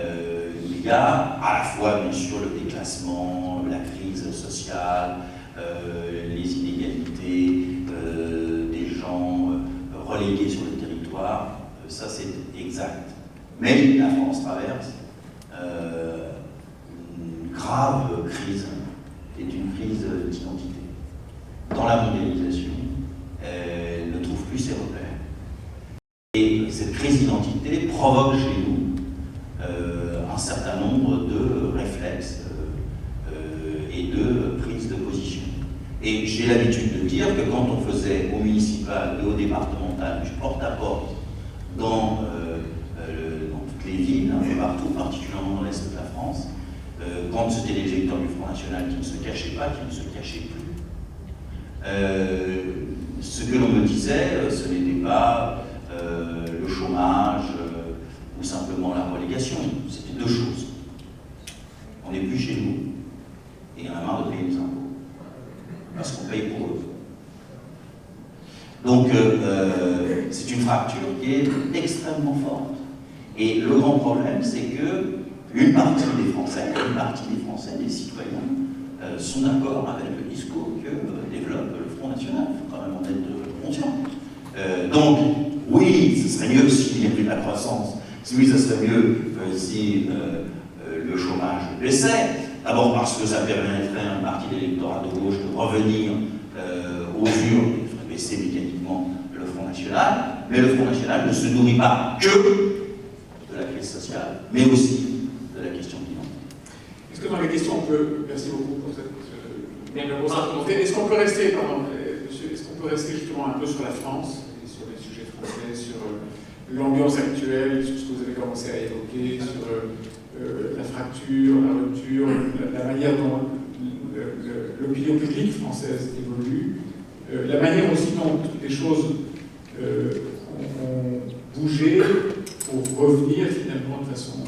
Il y a à la fois, bien sûr, le déclassement, la crise sociale, les inégalités des gens relégués sur le territoire, ça c'est exact. Mais la France traverse une grave crise, qui est une crise d'identité. Dans la mondialisation, elle ne trouve plus ses repères. Et cette crise d'identité provoque chez nous un certain nombre de réflexes et de prises de position. Et j'ai l'habitude de dire que quand on faisait au municipal et au départemental du porte-à-porte dans toutes les villes, un peu partout, particulièrement dans l'Est de la France, quand c'était les électeurs du Front National qui ne se cachaient pas, qui ne se cachaient plus, ce que l'on me disait, ce n'était pas le chômage ou simplement la relégation, c'était deux choses. On n'est plus chez nous et on a marre de payer les impôts. Parce qu'on paye pour eux. Donc, c'est une fracture qui est extrêmement forte. Et le grand problème, c'est que une partie des Français, des citoyens, sont d'accord avec le discours que développe le Front National. Il faut quand même en être conscient. Donc, oui, ce serait mieux s'il y avait de la croissance. Oui, ce serait mieux si le chômage baissait. D'abord parce que ça permettrait à un parti d'électorat de gauche de revenir aux urnes et ferait baisser mécaniquement le Front National. Mais le Front National ne se nourrit pas que de la crise sociale, mais aussi de la question de l'identité. Est-ce que dans les questions, on peut, merci beaucoup pour cette remontée, est-ce qu'on peut rester, monsieur, est-ce qu'on peut rester justement un peu sur la France, et sur les sujets français, sur l'ambiance actuelle, sur ce que vous avez commencé à évoquer, sur la fracture, la rupture, la manière dont l'opinion publique française évolue, la manière aussi dont les choses ont bougé pour revenir finalement de façon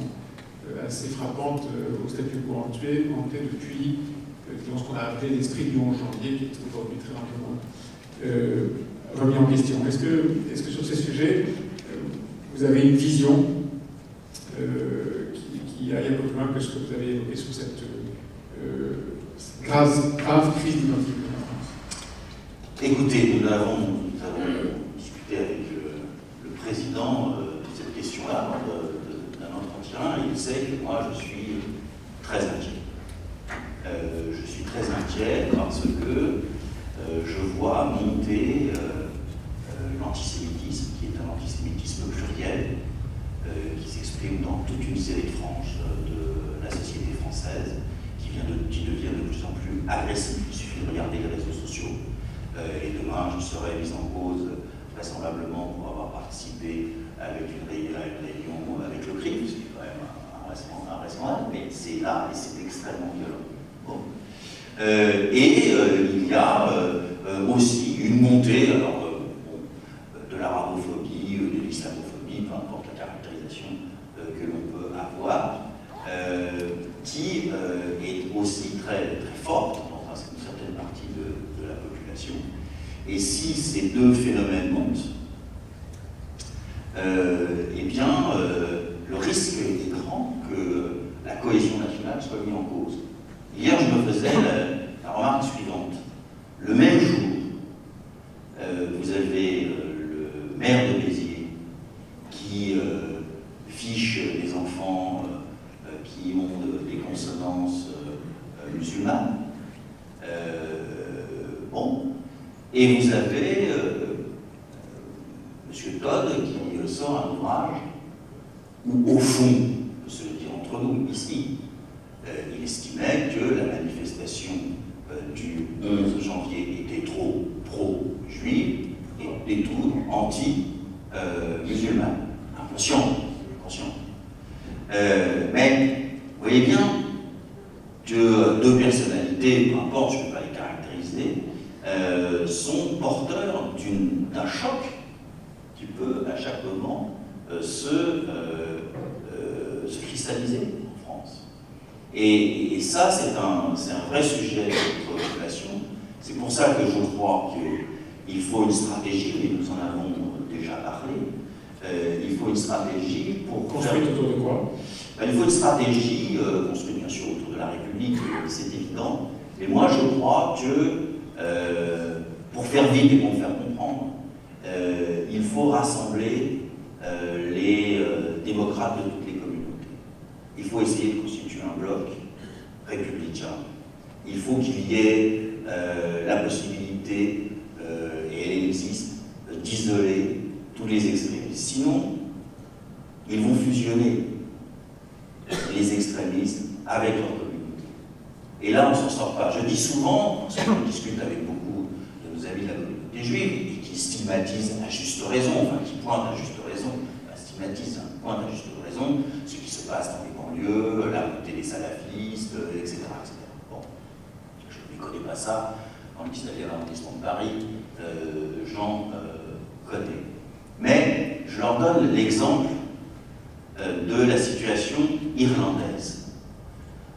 assez frappante au statu quo ante depuis ce qu'on a appelé l'esprit du 11 janvier, qui est aujourd'hui très largement remis en question. Est-ce que sur ces sujets, vous avez une vision qui aille un peu plus loin que ce que vous avez évoqué sur cette grave crise d'identité en France? Écoutez, nous avons discuté avec le président de cette question-là d'un entretien, et il sait que moi je suis très inquiet. Je suis très inquiet parce que je vois monter l'antisémitisme, qui est un antisémitisme pluriel, qui s'exprime dans toute une série de franges de la société française, qui devient de plus en plus agressif. Il suffit de regarder les réseaux sociaux. Et demain, je serai mis en cause, vraisemblablement, pour avoir participé à une réunion avec le crime, ce qui est quand même invraisemblable, mais c'est là et c'est extrêmement violent. Bon. Il y a aussi une montée de l'arabophobie, de l'islamophobie, peu importe la caractérisation que l'on peut avoir, qui est aussi très, très forte dans une certaine partie de la population. Et si ces deux phénomènes montent, eh bien, le risque est grand que la cohésion nationale soit mise en cause. Hier, je me faisais la remarque suivante. Le même jour, vous avez le maire de Béziers qui fiche les enfants qui ont des consonances musulmanes. Bon. Et vous avez M. Todd qui sort un ouvrage où, au fond, on peut se le dire entre nous ici, il estimait que la manifestation du 11 janvier était trop pro-juive et des tout anti-musulmane. Inconscient. Mais vous voyez bien que deux personnalités, peu importe, je ne peux pas les caractériser, sont porteurs d'un choc qui peut à chaque moment se cristalliser en France. Et ça, c'est un vrai sujet de préoccupation. C'est pour ça que je crois qu'il faut une stratégie, et nous en avons déjà parlé. Il faut une stratégie pour... Construite autour de quoi? Il faut une stratégie construite bien sûr autour de la République, c'est évident. Mais moi, je crois que, pour faire vite et pour faire comprendre, il faut rassembler les démocrates de toutes les communautés. Il faut essayer de constituer un bloc républicain. Il faut qu'il y ait la possibilité, et elle existe, d'isoler tous les extrémistes. Sinon, ils vont fusionner les extrémistes avec leur communauté. Et là, on ne s'en sort pas. Je dis souvent, parce qu'on discute avec beaucoup de nos amis de la communauté juive, et qui stigmatisent à juste raison, enfin qui pointent à juste raison, pointent à juste raison ce qui se passe dans les banlieues, la montée des salafistes, etc. Bon, je ne connais pas ça dans le 19e arrondissement de Paris, j'en connais. Mais je leur donne l'exemple de la situation irlandaise.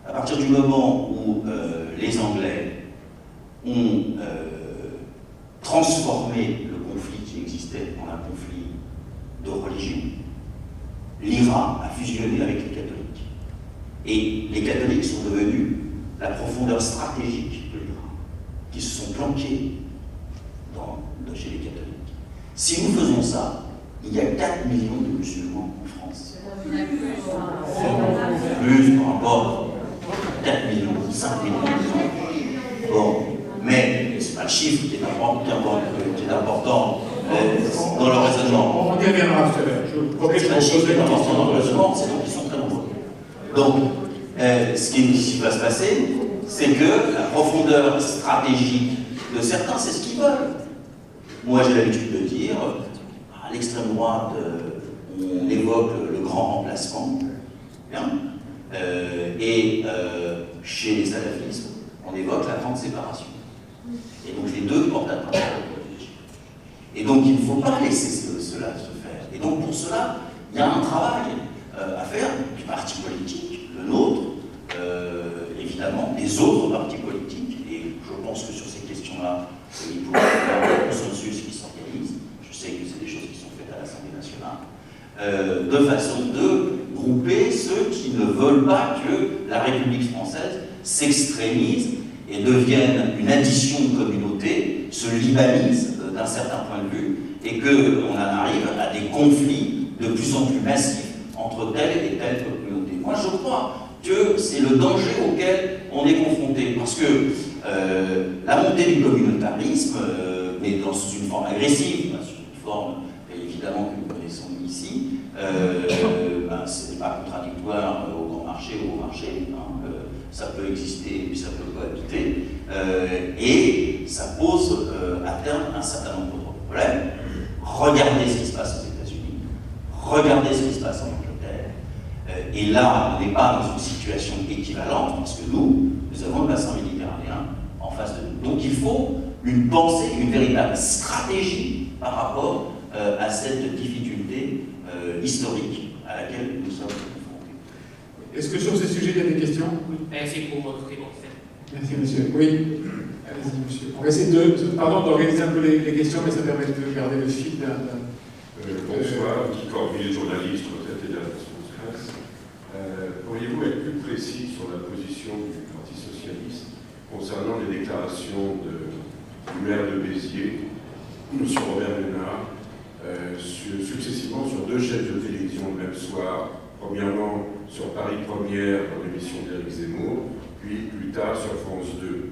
À partir du moment où les Anglais ont transformé le conflit qui existait en un conflit de religion, l'IRA a fusionné avec les catholiques. Et les catholiques sont devenus la profondeur stratégique de l'IRA, qui se sont planqués chez les catholiques. Si nous faisons ça, il y a 4 millions de musulmans en France. Plus, peu importe. 4 millions, 5 millions. Bon, mais ce n'est pas le chiffre qui est important dans le raisonnement. On y reviendra tout à l'heure. Je promets que je vais poser poser une la question dans le question. raisonnement, c'est donc qu'ils sont très nombreux. Donc, ce qui va se passer, c'est que la profondeur stratégique de certains, c'est ce qu'ils veulent. Moi, j'ai l'habitude de dire, à l'extrême droite, on évoque le grand remplacement, bien, et chez les salafistes, on évoque la grande séparation. Et donc les deux portent atteinte à la religion. Et donc il ne faut pas laisser cela se faire. Et donc pour cela, il y a un travail à faire du parti politique, le nôtre, évidemment, des autres partis politiques, et je pense que sur ces questions-là, il pourrait y avoir un consensus qui s'organise. Je sais que c'est des choses qui sont faites à l'Assemblée nationale, de façon de grouper ceux qui ne veulent pas que la République française s'extrémise et devienne une addition de communautés, se libanise d'un certain point de vue, et qu'on en arrive à des conflits de plus en plus massifs entre telle et telle communauté. Moi, je crois que c'est le danger auquel on est confronté, parce que la montée du communautarisme, mais sous une forme agressive, sous une forme évidemment que nous connaissons ici, ce n'est pas contradictoire au grand marché ou au marché. Ça peut exister et puis ça peut cohabiter. Et ça pose à terme un certain nombre de problèmes. Regardez ce qui se passe aux États-Unis, regardez ce qui se passe en Angleterre. Et là, on n'est pas dans une situation équivalente, parce que nous avons le bassin méditerranéen en face de nous. Donc il faut une pensée, une véritable stratégie par rapport à cette difficulté historique à laquelle nous sommes confrontés. Est-ce que sur ce sujet, il y a des questions? Merci pour votre réponse. Merci, monsieur. Oui, allez-y, monsieur. On va essayer d'organiser un peu les questions, mais ça permet de garder le fil d'un... Bonsoir, Guy Corbier, journaliste, retraité de la presse. Pourriez-vous être plus précis sur la position du Parti socialiste concernant les déclarations du maire de Béziers, M. Robert Ménard, successivement sur 2 chaînes de télévision le même soir, premièrement sur Paris Première dans l'émission d'Éric Zemmour, puis plus tard sur France 2.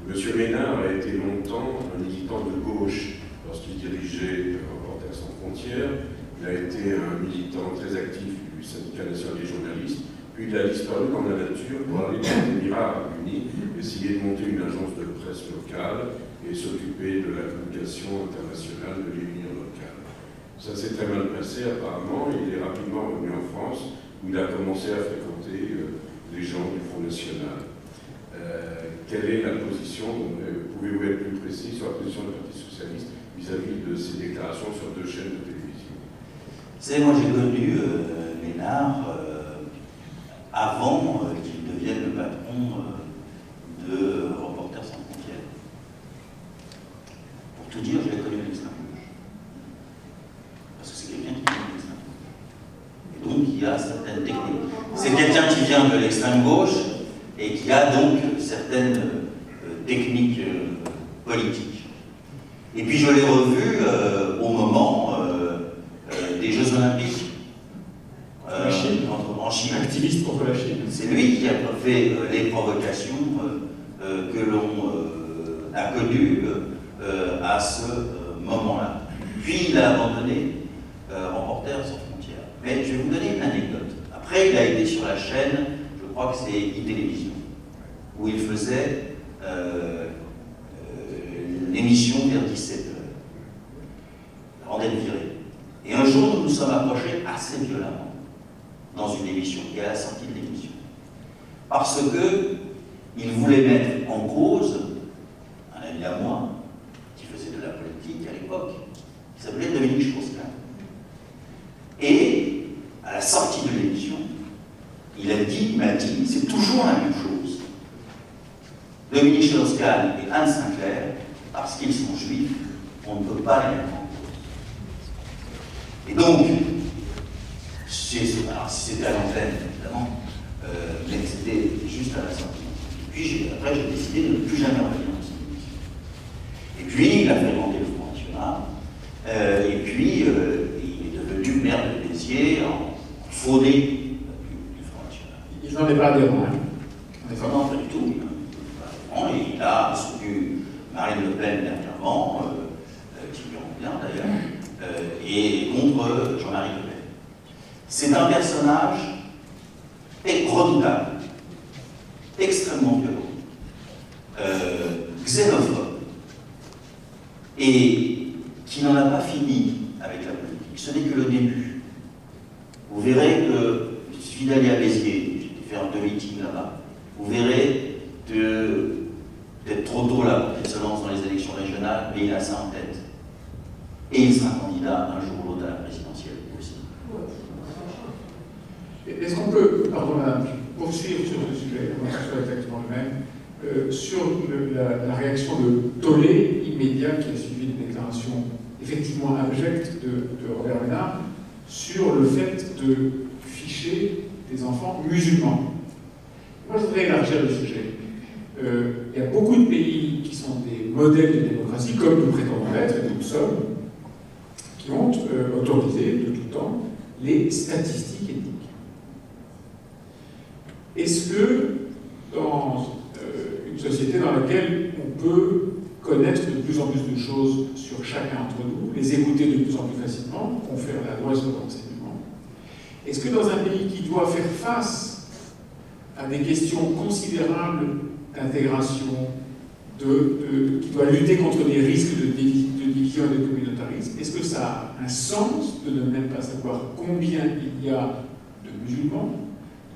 M. Ménard a été longtemps un militant de gauche lorsqu'il dirigeait Reporters sans frontières. Il a été un militant très actif du syndicat national des journalistes, puis il a disparu dans la nature pour aller dans les Émirats Arabes Unis, essayer de monter une agence de presse locale et s'occuper de la communication internationale de l'émir local. Ça s'est très mal passé apparemment, et il est rapidement revenu en France, où il a commencé à fréquenter les gens du Front National. Quelle est la position, pouvez-vous être plus précis sur la position du Parti Socialiste vis-à-vis de ces déclarations sur 2 chaînes de télévision? Vous savez, moi j'ai connu Ménard avant qu'il devienne le patron de Reporters sans frontières. Pour tout dire, je l'ai connu à l'extrême gauche. Parce que c'est quelqu'un qui vient de l'extrême gauche. Et donc il y a certaines techniques. C'est quelqu'un qui vient de l'extrême gauche et qui a donc certaines techniques politiques. Et puis je l'ai revu au moment des Jeux Olympiques en Chine. Activiste contre la Chine. C'est lui qui a fait les provocations que l'on a connues à ce moment-là. Puis il a abandonné Reporters sans frontières. Mais je vais vous donner une anecdote. Après, il a été sur la chaîne, je crois que c'est e-télévision, où il faisait l'émission vers 17h, Antenne virée. Et un jour, nous nous sommes approchés assez violemment dans une émission, et à la sortie de l'émission. Parce qu'il voulait mettre en cause un ami à moi, qui faisait de la politique à l'époque, qui s'appelait Dominique Strauss-Kahn. Et, à la sortie de l'émission, il m'a dit, c'est toujours la même chose. Dominique Strauss-Kahn et Anne Sinclair, parce qu'ils sont juifs, on ne peut pas les mettre en cause. Et donc, alors si c'était à l'antenne, évidemment, mais c'était juste à la sortie. Et puis après, j'ai décidé de ne plus jamais revenir dans cette émission. Et puis, il a fréquenté le Front National, et puis, il est devenu maire de Béziers en fauné du Front National. Il n'en est pas adhérent. Non, pas du tout. Il a soutenu Marine Le Pen dernièrement, qui lui rend bien d'ailleurs, et contre Jean-Marie Le Pen. C'est un personnage redoutable, extrêmement violent, xénophobe, et qui n'en a pas fini avec la politique. Ce n'est que le début. Vous verrez que, il suffit d'aller à Béziers, j'ai fait un meeting là-bas, vous verrez peut-être trop tôt là pour qu'il se lance dans les élections régionales, mais il a ça en tête. Et il sera candidat un jour ou l'autre à la présidentielle aussi. Est-ce qu'on peut, pardon madame, poursuivre sur ce sujet, comment ce soit exactement le même, sur la réaction de tollé immédiat qui a suivi une déclaration effectivement abjecte de Robert Ménard sur le fait de ficher des enfants musulmans. Moi je voudrais élargir le sujet. Il y a beaucoup de pays qui sont des modèles de démocratie, comme nous prétendons l'être, et nous sommes, qui ont autorisé de tout temps les statistiques ethniques. Est-ce que, dans une société dans laquelle on peut connaître de plus en plus de choses sur chacun d'entre nous, les écouter de plus en plus facilement, confère la loi sur l'enseignement. Est-ce que dans un pays qui doit faire face à des questions considérables d'intégration, qui doit lutter contre des risques de division et de communautarisme, est-ce que ça a un sens de ne même pas savoir combien il y a de musulmans,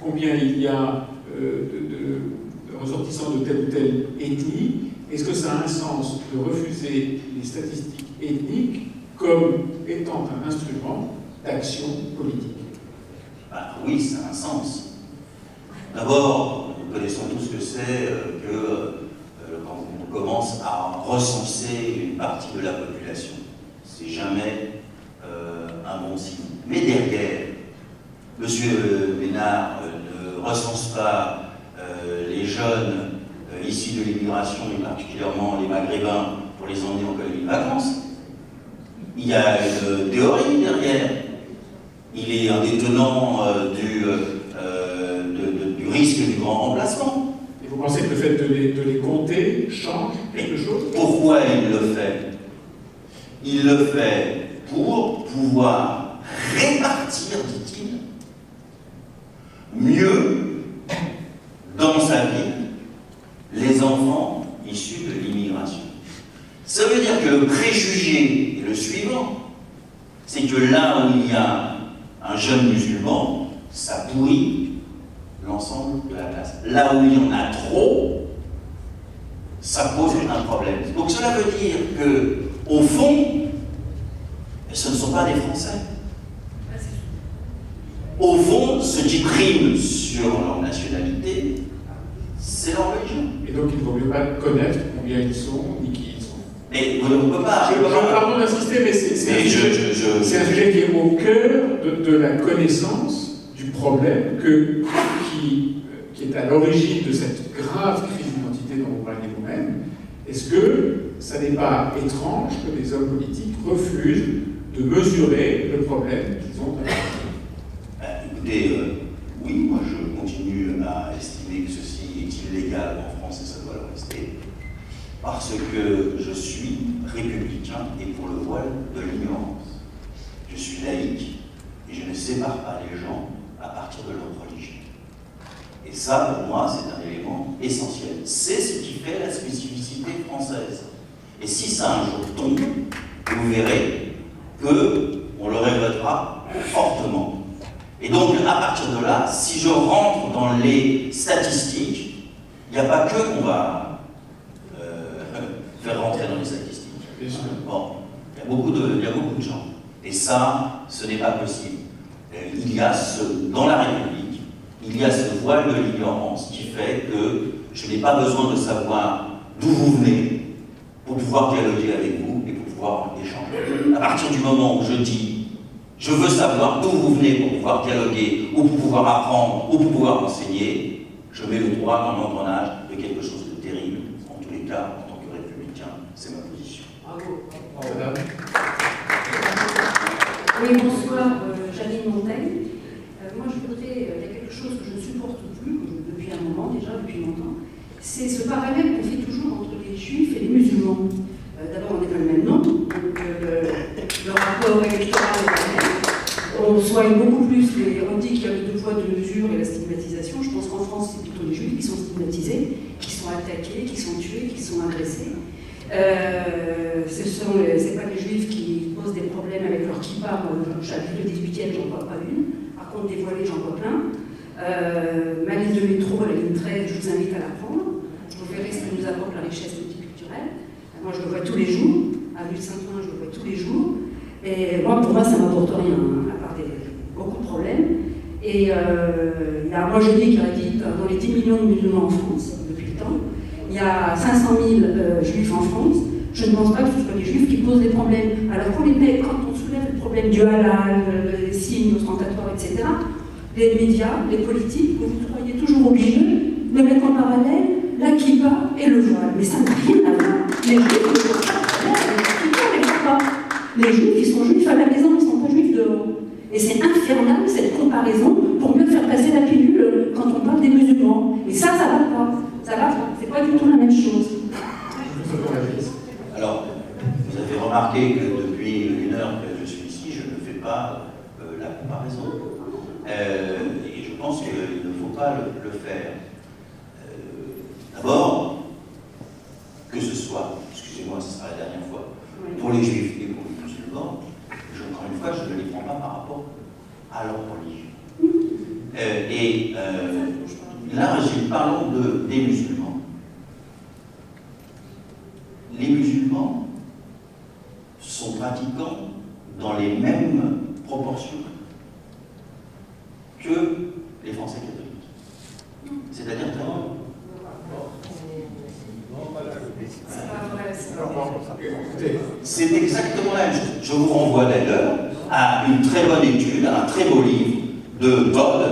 combien il y a de ressortissants de telle ou telle ethnie? Est-ce que ça a un sens de refuser les statistiques ethniques comme étant un instrument d'action politique? Oui, ça a un sens. D'abord, nous connaissons tous ce que c'est quand on commence à recenser une partie de la population. C'est jamais un bon signe. Mais derrière, M. Ménard ne recense pas les jeunes issus de l'immigration, et particulièrement les Maghrébins, pour les emmener en colonie de vacances. Il y a une théorie derrière. Il est un des tenants du risque du grand remplacement. Et vous pensez que le fait de les compter change quelque chose? Pourquoi il le fait? Il le fait pour pouvoir répartir, dit-il, mieux dans sa vie les enfants issus de l'immigration. Ça veut dire que le préjugé est le suivant, c'est que là où il y a un jeune musulman, ça pourrit l'ensemble de la classe. Là où il y en a trop, ça pose un problème. Donc cela veut dire que, au fond, ce ne sont pas des Français. Au fond, ce qui prime sur leur nationalité, c'est leur religion. Et donc il ne vaut mieux pas connaître combien ils sont, ni qui ils sont. Mais vous ne pouvez pas. Pardon d'insister, mais c'est un sujet qui est au cœur de la connaissance du problème qui est à l'origine de cette grave crise d'identité dont vous parliez vous-même. Est-ce que ça n'est pas étrange que les hommes politiques refusent de mesurer le problème qu'ils ont à écoutez, oui, moi je continue à estimer que ceci est illégal en France et ça doit le rester. Parce que je suis républicain et pour le voile de l'ignorance. Je suis laïque et je ne sépare pas les gens à partir de leur religion. Et ça, pour moi, c'est un élément essentiel. C'est ce qui fait la spécificité française. Et si ça un jour tombe, vous verrez qu'on le regrettera fortement. Et donc, à partir de là, si je rentre dans les statistiques, il n'y a pas que qu'on va faire rentrer dans les statistiques. Bon, il y a beaucoup de gens. Et ça, ce n'est pas possible. Il y a dans la République, il y a ce voile de l'ignorance qui fait que je n'ai pas besoin de savoir d'où vous venez pour pouvoir dialoguer avec vous et pour pouvoir échanger. À partir du moment où je dis je veux savoir d'où vous venez pour pouvoir dialoguer ou pour pouvoir apprendre ou pour pouvoir enseigner, je mets le droit dans l'engrenage de quelque chose de terrible. En tous les cas, en tant que républicain, c'est ma position. Bravo. Madame. Oui, bonsoir, Janine Montaigne. Moi, je voudrais, il y a quelque chose que je ne supporte plus, depuis un moment déjà, depuis longtemps, c'est ce parallèle qu'on fait toujours entre les juifs et les musulmans. D'abord, on n'est pas le même nom, donc le rapport électoral est le même. On soigne beaucoup plus, on dit qu'il y a le 2 poids 2 mesures et la stigmatisation. Je pense qu'en France, c'est plutôt les juifs qui sont stigmatisés, qui sont attaqués, qui sont tués, qui sont agressés. C'est pas les juifs qui posent des problèmes avec leur kippa. J'habite le 18e, j'en vois pas une. Par contre, dévoilés, j'en vois plein. Ma ligne de métro, la ligne 13, je vous invite à la prendre. Vous verrez ce que nous apporte la richesse multiculturelle. Moi, je le vois tous les jours. À Rue Saint-Ouen, je le vois tous les jours. Et moi, pour moi, ça ne m'apporte rien, à part beaucoup de problèmes. Et il y a un Roger qui a dit dans les 10 millions de musulmans en France, depuis le temps, il y a 500 000 juifs en France. Je ne pense pas que ce soit les juifs qui posent des problèmes. Alors pour les mecs, quand on soulève le problème du halal, des signes ostentatoires, etc., les médias, les politiques, vous croyez toujours obligés de mettre en parallèle la kippa et le voile. Mais ça n'a rien à voir. Les juifs ne sont pas parallèles, la kippa et le kippa. Les juifs, ils sont juifs à la maison, ils ne sont pas juifs dehors. Et c'est infernal cette comparaison pour mieux faire passer la pilule quand on parle des musulmans. Et ça va pas. Ça va pas. C'est pas du tout la même pense qu'il ne faut pas le faire. D'abord, que ce soit, excusez-moi, ce sera la dernière fois, pour les juifs et pour les musulmans, encore une fois, je ne les prends pas par rapport à leur religion. Là, parlons des musulmans. Les musulmans sont pratiquants dans les mêmes proportions que les Français catholiques. C'est-à-dire c'est exactement la même chose. Je vous renvoie d'ailleurs à une très bonne étude, à un très beau livre de Todd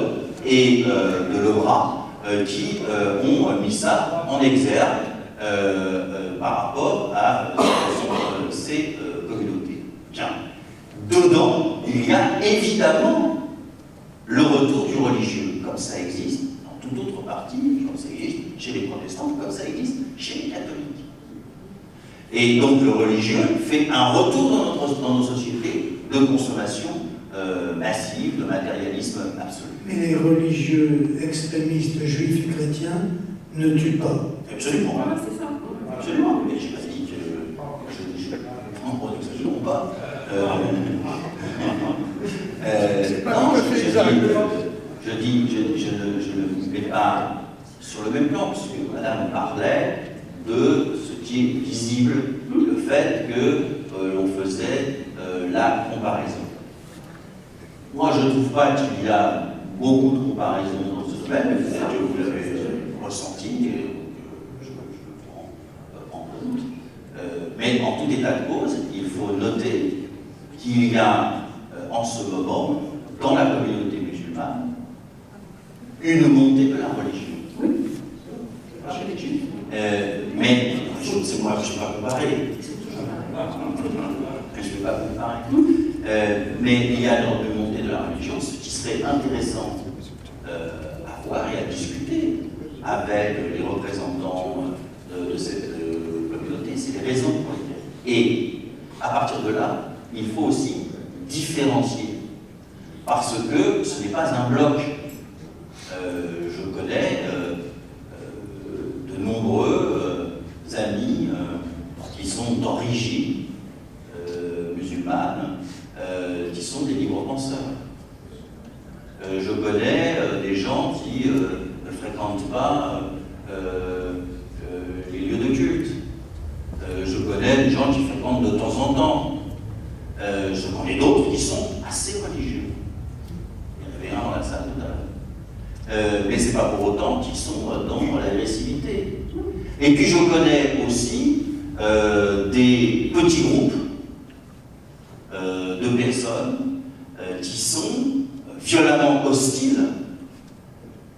et de Lebras qui ont mis ça en exergue par rapport à ces communautés. Bien. Dedans, il y a évidemment le retour du religieux, comme ça existe dans toute autre partie, comme ça existe chez les protestants, comme ça existe chez les catholiques. Et donc le religieux fait un retour dans nos sociétés de consommation massive, de matérialisme absolu. Mais les religieux extrémistes juifs et chrétiens ne tuent pas. Absolument. Voilà, c'est ça. Absolument. Mais je n'ai pas dit que en n'exagérons pas. Non, je ne mets pas sur le même plan, puisque Madame parlait de ce qui est visible, le fait que l'on faisait la comparaison. Moi, je ne trouve pas qu'il y a beaucoup de comparaisons dans ce domaine, mais peut-être que vous l'avez ressenti, et je prends compte. Mais en tout état de cause, il faut noter qu'il y a en ce moment, dans la communauté musulmane, une montée de la religion. Mais c'est moi que je ne vais pas comparer. Je ne vais pas comparer. Mais il y a une montée de la religion, ce qui serait intéressant à voir et à discuter avec les représentants de cette communauté, c'est les raisons pour lesquelles. Et à partir de là, il faut aussi différencier, parce que ce n'est pas un bloc. Je connais de nombreux amis qui sont d'origine musulmane, qui sont des libres penseurs. Je connais des gens qui ne fréquentent pas les lieux de culte. Je connais des gens qui fréquentent de temps en temps. Je connais d'autres qui sont assez religieux. Il y en avait un dans la salle tout à l'heure. Mais ce n'est pas pour autant qu'ils sont dans l'agressivité. Et puis je connais aussi des petits groupes de personnes qui sont violemment hostiles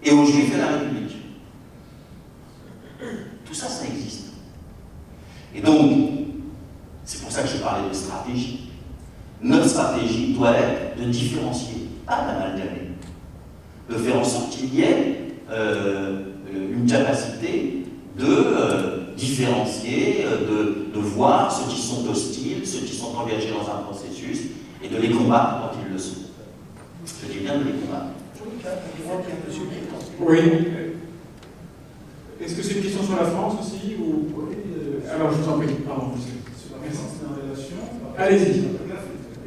et aux Juifs et à la République. Tout ça, ça existe. Et donc, c'est pour ça que je parlais de stratégie. Notre stratégie doit être de différencier, pas d'amalgamer, de faire en sorte qu'il y ait une capacité de différencier, de voir ceux qui sont hostiles, ceux qui sont engagés dans un processus, et de les combattre quand ils le sont. Je dis bien de les combattre. Oui. Est-ce que c'est une question sur la France aussi ou... Alors, je vous en prie, pardon. Sur la présence des relations. Allez-y.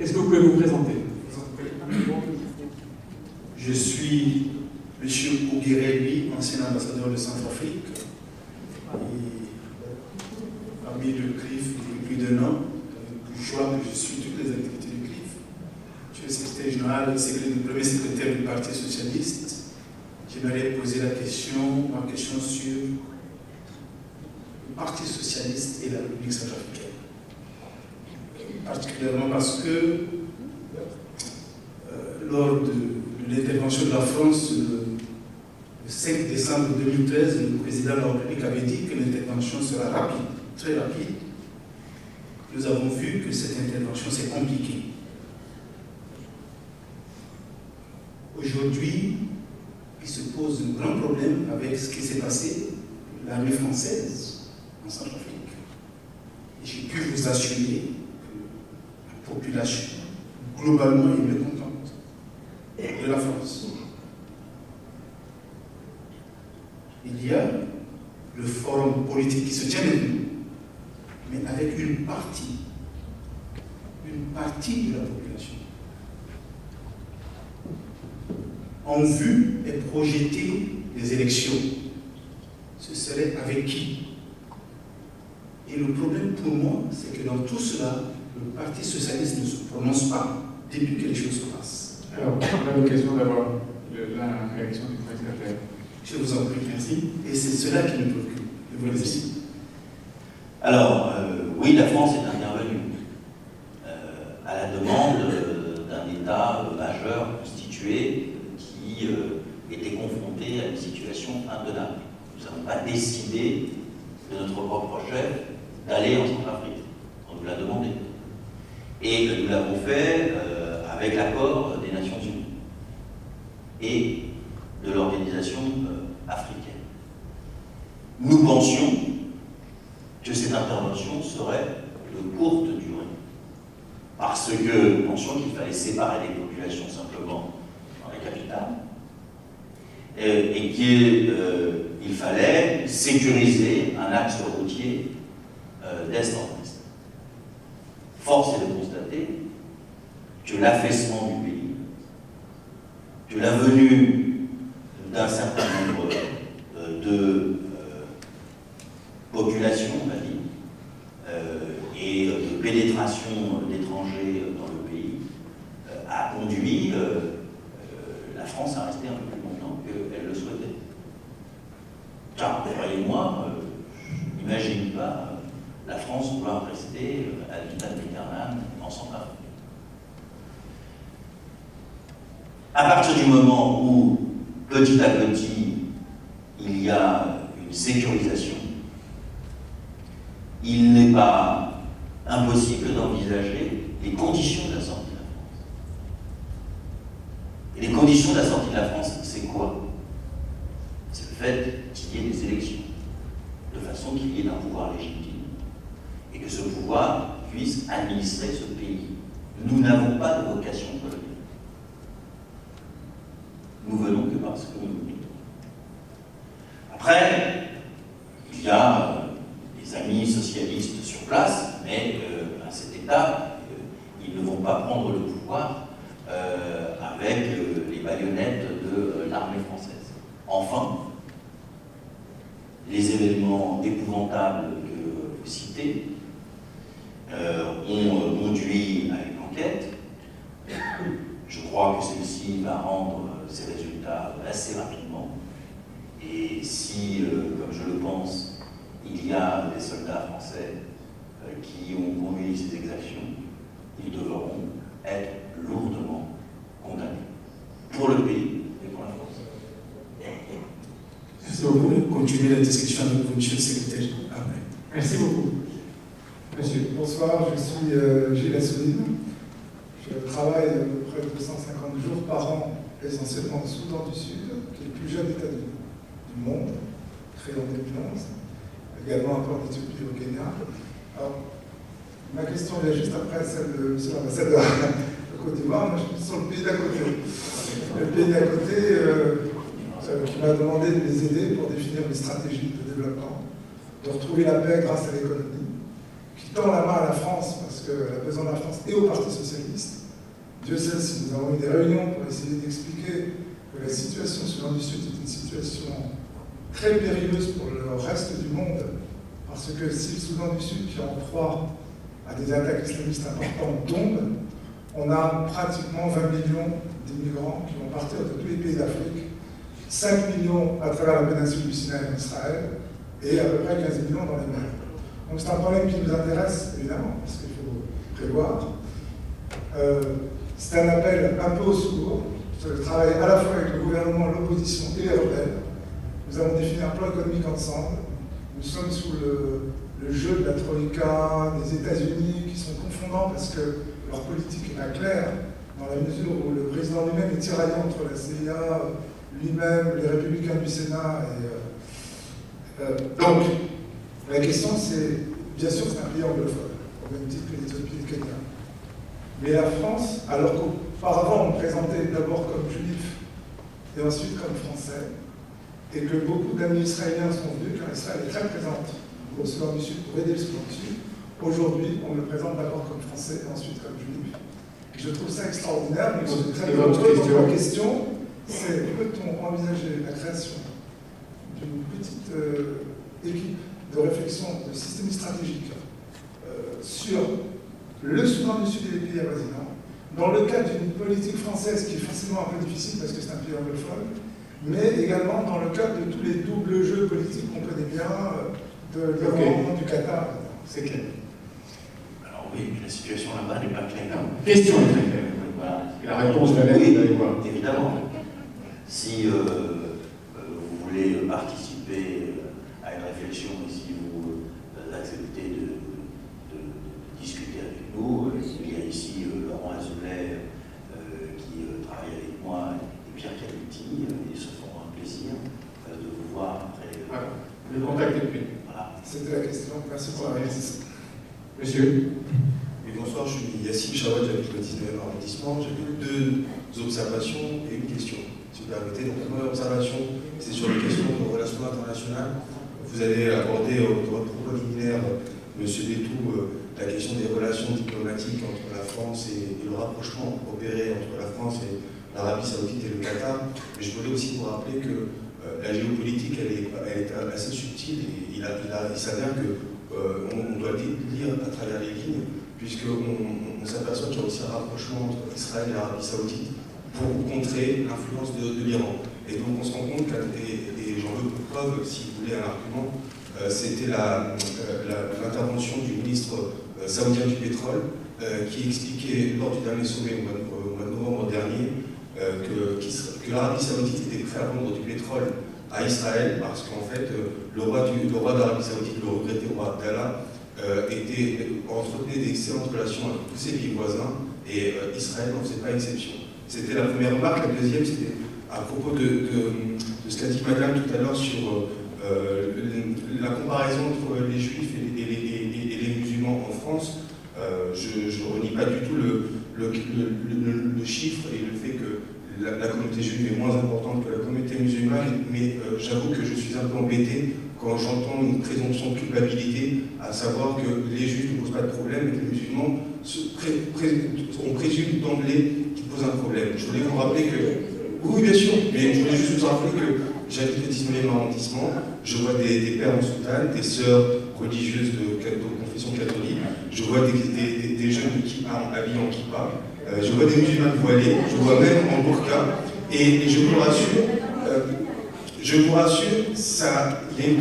Est-ce que vous pouvez vous présenter? Je suis M. Oguirelli, ancien ambassadeur de Centrafrique. Parmi le CRIF depuis plus d'1 an, je vois que je suis toutes les activités du CRIF. Je suis secrétaire général, le premier secrétaire du Parti socialiste. J'aimerais poser ma question sur le Parti socialiste et la République centrafricaine. Particulièrement parce que lors de l'intervention de la France le 5 décembre 2013, le président de la République avait dit que l'intervention sera rapide, très rapide. Nous avons vu que cette intervention s'est compliquée. Aujourd'hui, il se pose un grand problème avec ce qui s'est passé, l'armée française en Centrafrique. Et j'ai pu vous assurer que la population, globalement, est mécontente de la France. il y a le forum politique qui se tient maintenant, mais avec une partie de la population, en vue et projeter les élections. Ce serait avec qui? Et le problème pour moi, c'est que dans tout cela, le Parti socialiste ne se prononce pas depuis que les choses se passent. Alors, on a l'occasion d'avoir la réaction du président. Je vous en prie, merci. Et c'est cela qui me préoccupe. Je vous remercie. Alors, oui, la France est intervenue à la demande d'un État majeur constitué qui était confronté à une situation intenable. Nous n'avons pas décidé de notre propre chef d'aller en Centrafrique. On nous l'a demandé. Et nous l'avons fait avec l'accord des Nations Unies et de l'organisation africaine. Nous pensions que cette intervention serait de courte durée, parce que nous pensions qu'il fallait séparer les populations simplement dans la capitale, et qu'il fallait sécuriser un axe routier d'est en ouest. Force est de constater que l'affaissement du pays, que la venue d'un certain nombre de populations, on va dire, et de pénétration d'étrangers dans le pays, a conduit la France à rester un peu plus longtemps qu'elle le souhaitait. Car, croyez-moi, je n'imagine pas la France vouloir rester à vitam aeternam en Centrafrique. À partir du moment où, petit à petit, il y a une sécurisation, il n'est pas impossible d'envisager les conditions de la sortie de la France. Et les conditions de la sortie de la France, c'est quoi? C'est le fait qu'il y ait des élections, de façon qu'il y ait un pouvoir légitime, et que ce pouvoir puisse administrer ce pays. Nous n'avons pas de vocation coloniale. Nous venons que parce que nous venons. Après, il y a des amis socialistes sur place, mais à cette étape, ils ne vont pas prendre le pouvoir avec les baïonnettes de l'armée française. Enfin, les événements épouvantables que vous citez ont conduit à une enquête. Je crois que celle-ci va rendre ses résultats assez rapidement. Et si, comme je le pense, il y a des soldats français qui ont conduit ces exactions, ils devront être lourdement condamnés pour le pays et pour la France. Merci beaucoup. Continuez la discussion avec vous, monsieur le secrétaire. Après. Merci beaucoup. Monsieur. Bonsoir, je suis Gilles Assouline. Je travaille à peu près 250 jours par an, essentiellement au Soudan du Sud, qui est le plus jeune État du monde, créé en 2011, également un peu en Éthiopie et au Kenya. Alors, ma question vient juste après celle de M. l'ambassadeur de Côte d'Ivoire. Moi, je suis sur le pays d'à côté. Le pays d'à côté qui m'a demandé de les aider pour définir une stratégie de développement, de retrouver la paix grâce à l'économie, qui tend la main à la France, parce qu'elle a besoin de la France et au Parti socialiste. Dieu sait si nous avons eu des réunions pour essayer d'expliquer que la situation sur l'Inde du Sud est une situation très périlleuse pour le reste du monde, parce que si le Soudan du Sud, qui est en proie à des attaques islamistes importantes, tombe, on a pratiquement 20 millions d'immigrants qui vont partir de tous les pays d'Afrique, 5 millions à travers la péninsule du Sinaï en Israël, et à peu près 15 millions dans les mers. Donc c'est un problème qui nous intéresse, évidemment, parce qu'il faut prévoir. C'est un appel un peu au secours. Je travaille à la fois avec le gouvernement, l'opposition et les rebelles. Nous avons défini un plan économique ensemble. Nous sommes sous le jeu de la Troïka, des États-Unis, qui sont confondants parce que leur politique n'est pas claire, dans la mesure où le président lui-même est tiraillé entre la CIA, lui-même, les républicains du Sénat. Donc, la question c'est, bien sûr c'est un pays anglophone, au même titre que l'Éthiopie et le Kenya. Mais la France, alors qu'auparavant on me présentait d'abord comme juif et ensuite comme français, et que beaucoup d'amis israéliens sont venus, car Israël est très présente au Soudan du Sud pour aider le Soudan du Sud. Aujourd'hui, on le présente d'abord comme français et ensuite comme juif. Je trouve ça extraordinaire, mais je suis très heureux. Ma question, c'est peut-on envisager la création d'une petite équipe de réflexion de système stratégique sur le Soudan du Sud et les pays avoisinants, dans le cadre d'une politique française qui est forcément un peu difficile parce que c'est un pays anglophone, mais également dans le cadre de tous les doubles jeux politiques qu'on connaît bien, de l'Iran, du Qatar. C'est clair. Alors oui, mais la situation là-bas n'est pas claire. La question est très claire. Voilà. La réponse va l'être, vous allez voir. Évidemment. Si vous voulez participer à une réflexion et si vous acceptez de discuter avec nous, il y a ici Laurent Azoulay qui travaille avec moi et Pierre Caluti, ils se feront un plaisir de vous voir après. Voilà. Le contact est pris. Voilà. C'était la question. Merci pour la réponse. Monsieur. Oui, bonsoir, je suis Yassine Chawad, j'habite le 19e arrondissement. J'ai deux observations et une question, si vous permettez. Donc, la première observation, c'est sur les questions de relations internationales. Vous avez abordé dans votre propos liminaire, M. Bétou, la question des relations diplomatiques entre la France et le rapprochement opéré entre la France et l'Arabie Saoudite et le Qatar. Mais je voulais aussi vous rappeler que la géopolitique, elle est assez subtile et il s'avère qu'on doit lire à travers les lignes, puisqu'on s'aperçoit qu'il y a aussi un rapprochement entre Israël et l'Arabie Saoudite pour contrer l'influence de l'Iran. Et donc on se rend compte, et j'en veux pour preuve, si vous voulez un argument, c'était l'intervention du ministre saoudien du pétrole qui expliquait lors du dernier sommet au mois de novembre dernier que l'Arabie Saoudite était prête à vendre du pétrole à Israël parce qu'en fait le roi d'Arabie Saoudite, le regretté roi Abdallah, entretenait d'excellentes relations avec tous ses pays voisins et Israël n'en faisait pas exception. C'était la première remarque. La deuxième, c'était à propos de ce qu'a dit Madame tout à l'heure sur la comparaison entre les Juifs et les musulmans en France. Je ne renie pas du tout le chiffre et le fait que la communauté juive est moins importante que la communauté musulmane, mais j'avoue que je suis un peu embêté quand j'entends une présomption de culpabilité, à savoir que les juifs ne posent pas de problème et que les musulmans on présume d'emblée qu'ils posent un problème. Je voulais vous rappeler que, oui bien sûr, mais je voulais juste vous rappeler que j'habite le 19e arrondissement, je vois des pères en soutane, des sœurs religieuses de confession catholique, je vois des jeunes habillés en kippa, je vois des musulmans voilés, je vois même en burqa, et je vous rassure, il y a une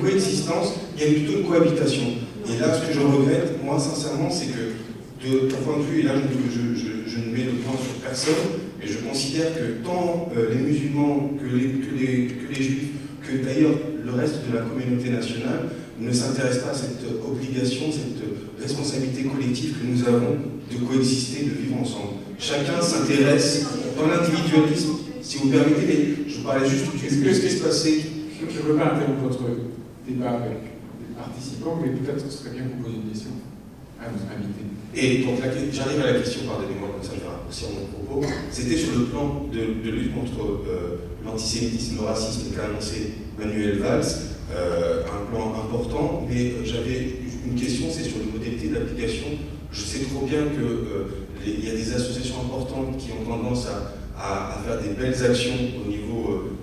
coexistence, il y a plutôt une cohabitation. Et là, ce que je regrette, moi, sincèrement, c'est que, de ton point de vue, et là, je ne mets le point sur personne, mais je considère que tant les musulmans que les juifs, que d'ailleurs le reste de la communauté nationale, ne s'intéressent pas à cette obligation, cette responsabilité collective que nous avons de coexister, de vivre ensemble. Chacun s'intéresse dans l'individualisme, si vous permettez, mais je parlais juste de ce qui se passait. Je ne veux pas interrompre votre débat avec les participants, mais peut-être que ce serait bien que vous posiez une question à notre invité. Et donc j'arrive à la question, pardonnez-moi, comme ça je vais raccourcir mon propos. C'était sur le plan de lutte contre l'antisémitisme, le racisme qu'a annoncé Manuel Valls, un plan important, mais j'avais une question, c'est sur les modalités d'application. Je sais trop bien qu'il y a des associations importantes qui ont tendance à faire des belles actions au niveau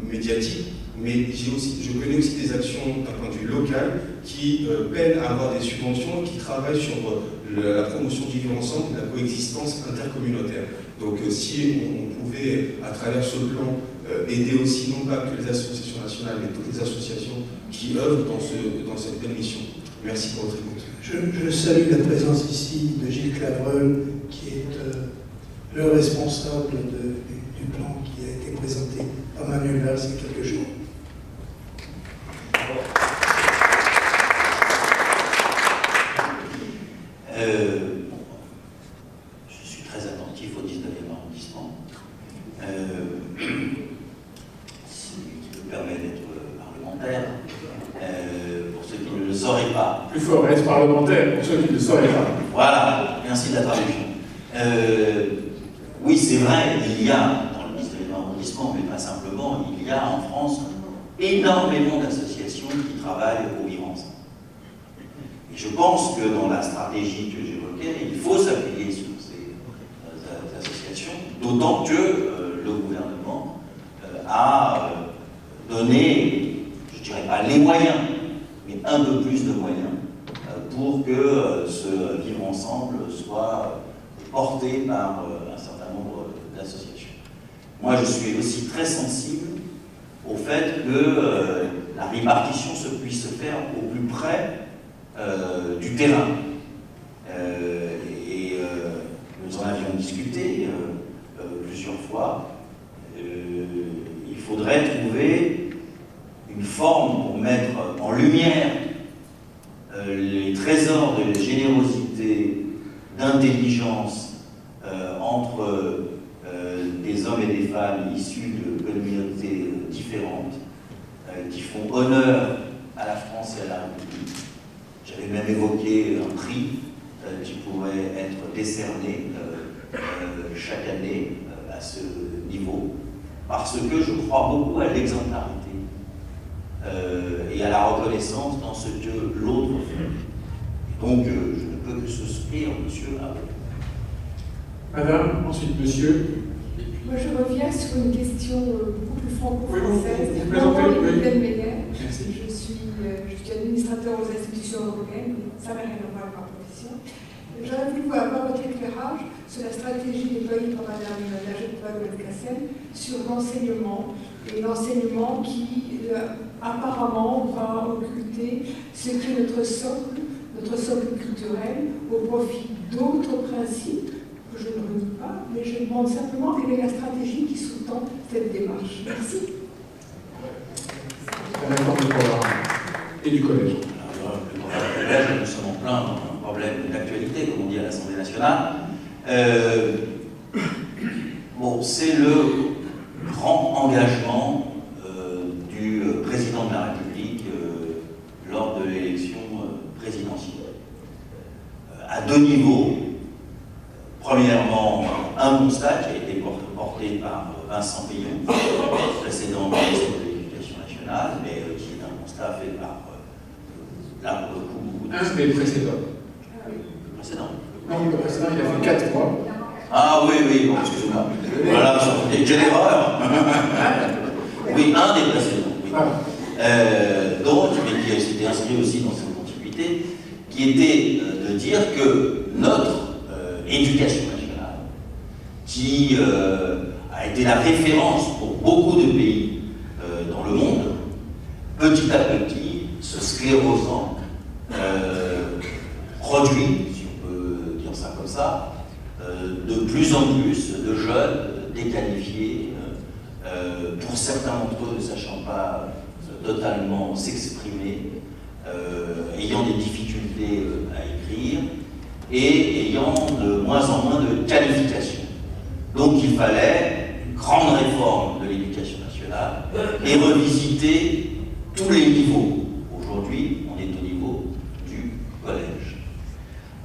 médiatique, mais je connais aussi des actions d'un point de vue local qui peinent à avoir des subventions, qui travaillent sur la promotion du vivre ensemble, la coexistence intercommunautaire. Donc si on pouvait, à travers ce plan, aider aussi non pas que les associations nationales, mais toutes les associations qui œuvrent dans cette belle mission. Merci pour votre écoute. Je salue la présence ici de Gilles Clavreul, qui est le responsable du plan qui a été présenté par Manuel Valls il y a quelques jours. Je suis très attentif au 19e arrondissement. Ce qui me permet d'être parlementaire. Pour ceux qui ne le sauraient pas. Plus fort, être parlementaire, pour ceux qui ne le sauraient pas. Voilà, merci de la traduction. Oui, c'est vrai, il y a dans le 19e arrondissement, mais pas simplement, il y a en France énormément d'associations qui travaillent au vivre ensemble. Et je pense que dans la stratégie que j'évoquais, il faut s'appuyer sur ces associations, d'autant que le gouvernement a donné, je ne dirais pas les moyens, mais un peu plus de moyens pour que ce vivre ensemble soit porté par un certain nombre d'associations. Moi, je suis aussi très sensible au fait que la répartition puisse se faire au plus près du terrain. Nous en avions discuté plusieurs fois. Il faudrait trouver une forme pour mettre en lumière les trésors de générosité, d'intelligence entre des hommes et des femmes issus de communautés différentes, qui font honneur à la France et à la République. J'avais même évoqué un prix qui pourrait être décerné chaque année à ce niveau, parce que je crois beaucoup à l'exemplarité et à la reconnaissance dans ce que l'autre fait. Donc je ne peux que souscrire, monsieur, à vous. Madame, ensuite monsieur. Moi je reviens sur une question beaucoup plus franco-française. Vous présentez, oui. Merci. Je suis administrateur aux institutions européennes, mais ça n'a rien à voir avec ma profession. J'aurais voulu avoir votre éclairage sur la stratégie déployée par Mme Najat sur l'enseignement, et l'enseignement qui apparemment va occulter ce qui est notre socle culturel, au profit d'autres principes que je ne redis pas, mais je demande simplement quelle est la stratégie qui sous-tend cette démarche. Merci. La réforme du programme et du collège. Alors, le programme du collège, nous sommes en plein dans un problème d'actualité, comme on dit à l'Assemblée nationale. Bon, c'est le grand engagement du président de la République lors de l'élection présidentielle. À deux niveaux. Premièrement, un constat qui a été porté par Vincent Payon, précédent ministre de l'Éducation nationale, mais qui est un constat fait par là pour le coup beaucoup de... Un des précédents. Le précédent. Non, le précédent, il a fait 4 mois. Ah oui, bon, excusez-moi. Voilà, j'ai l'erreur. Oui, un des précédents. Oui. Donc, mais qui s'était inscrit aussi dans cette continuité, qui était de dire que notre éducation nationale, qui a été la référence pour beaucoup de pays dans le monde, petit à petit, se sclérosant, produit, si on peut dire ça comme ça, de plus en plus de jeunes déqualifiés, pour certains d'entre eux ne sachant pas totalement s'exprimer, ayant des difficultés à écrire, et ayant de moins en moins de qualifications. Donc il fallait une grande réforme de l'éducation nationale et revisiter tous les niveaux. Aujourd'hui, on est au niveau du collège.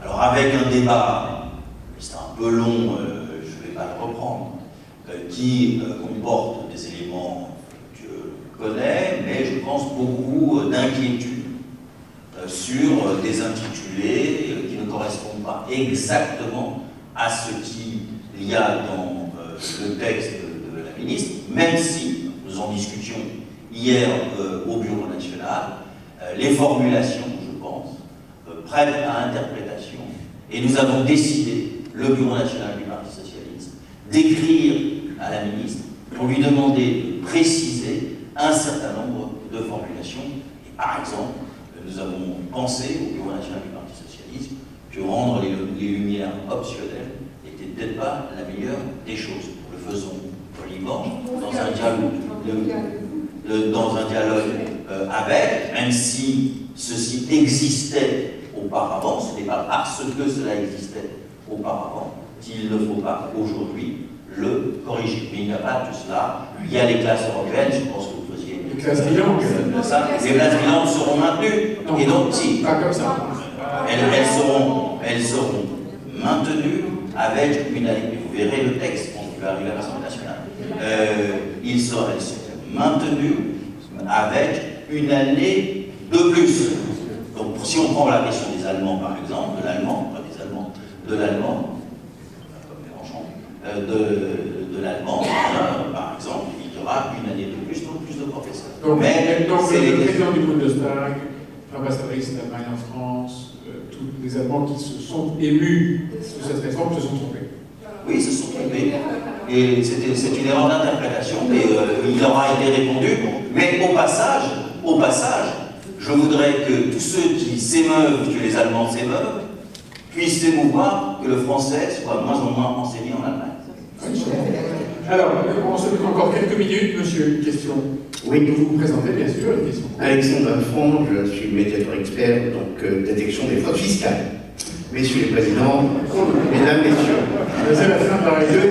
Alors avec un débat, c'est un peu long, je ne vais pas le reprendre, qui comporte des éléments que je connais, mais je pense beaucoup d'inquiétudes sur des intitulés qui ne correspondent pas exactement à ce qu'il y a dans le texte de la ministre, même si nous en discutions hier au Bureau national, les formulations, je pense, prêtent à interprétation, et nous avons décidé, le Bureau national du Parti socialiste, d'écrire à la ministre pour lui demander de préciser un certain nombre de formulations, et par exemple, nous avons pensé au Bureau national du Parti socialiste que rendre les lumières optionnelles n'était peut-être pas la meilleure des choses. Nous le faisons poliment, dans un dialogue avec, même si ceci existait auparavant, ce n'est pas parce que cela existait auparavant qu'il ne faut pas aujourd'hui le corriger. Mais il n'y a pas tout cela. Il y a les classes européennes, je pense que vous faisiez... Les classes bilanques. Les classes bilanques seront maintenues. Non, et donc, si. Pas comme ça. Elles seront maintenues avec une année. Vous verrez le texte quand il va arriver à l'Assemblée nationale. ils sont maintenus avec une année de plus. Donc si on prend la question des Allemands par exemple, de l'allemand, pas des Allemands, de l'allemand, de l'allemand, par exemple, il y aura une année de plus, donc plus de professeurs. Donc, mais le président du Bundestag, l'ambassadrice d'Allemagne en France, tous les Allemands qui se sont émus de cette réforme se sont trompés. Oui, ils se sont trompés. Et c'est une erreur d'interprétation, mais il leur a été répondu. Mais au passage, je voudrais que tous ceux qui s'émeuvent, que les Allemands s'émeuvent, puissent s'émouvoir que le français soit de moins en moins enseigné en Allemagne. Alors, on se fait encore quelques minutes, monsieur, une question. Oui. Vous vous présentez, bien sûr, une question. Alexandre Lafond, je suis médiateur expert, donc détection des fraudes fiscales. Messieurs les présidents, mesdames, messieurs. C'est la fin de la réunion.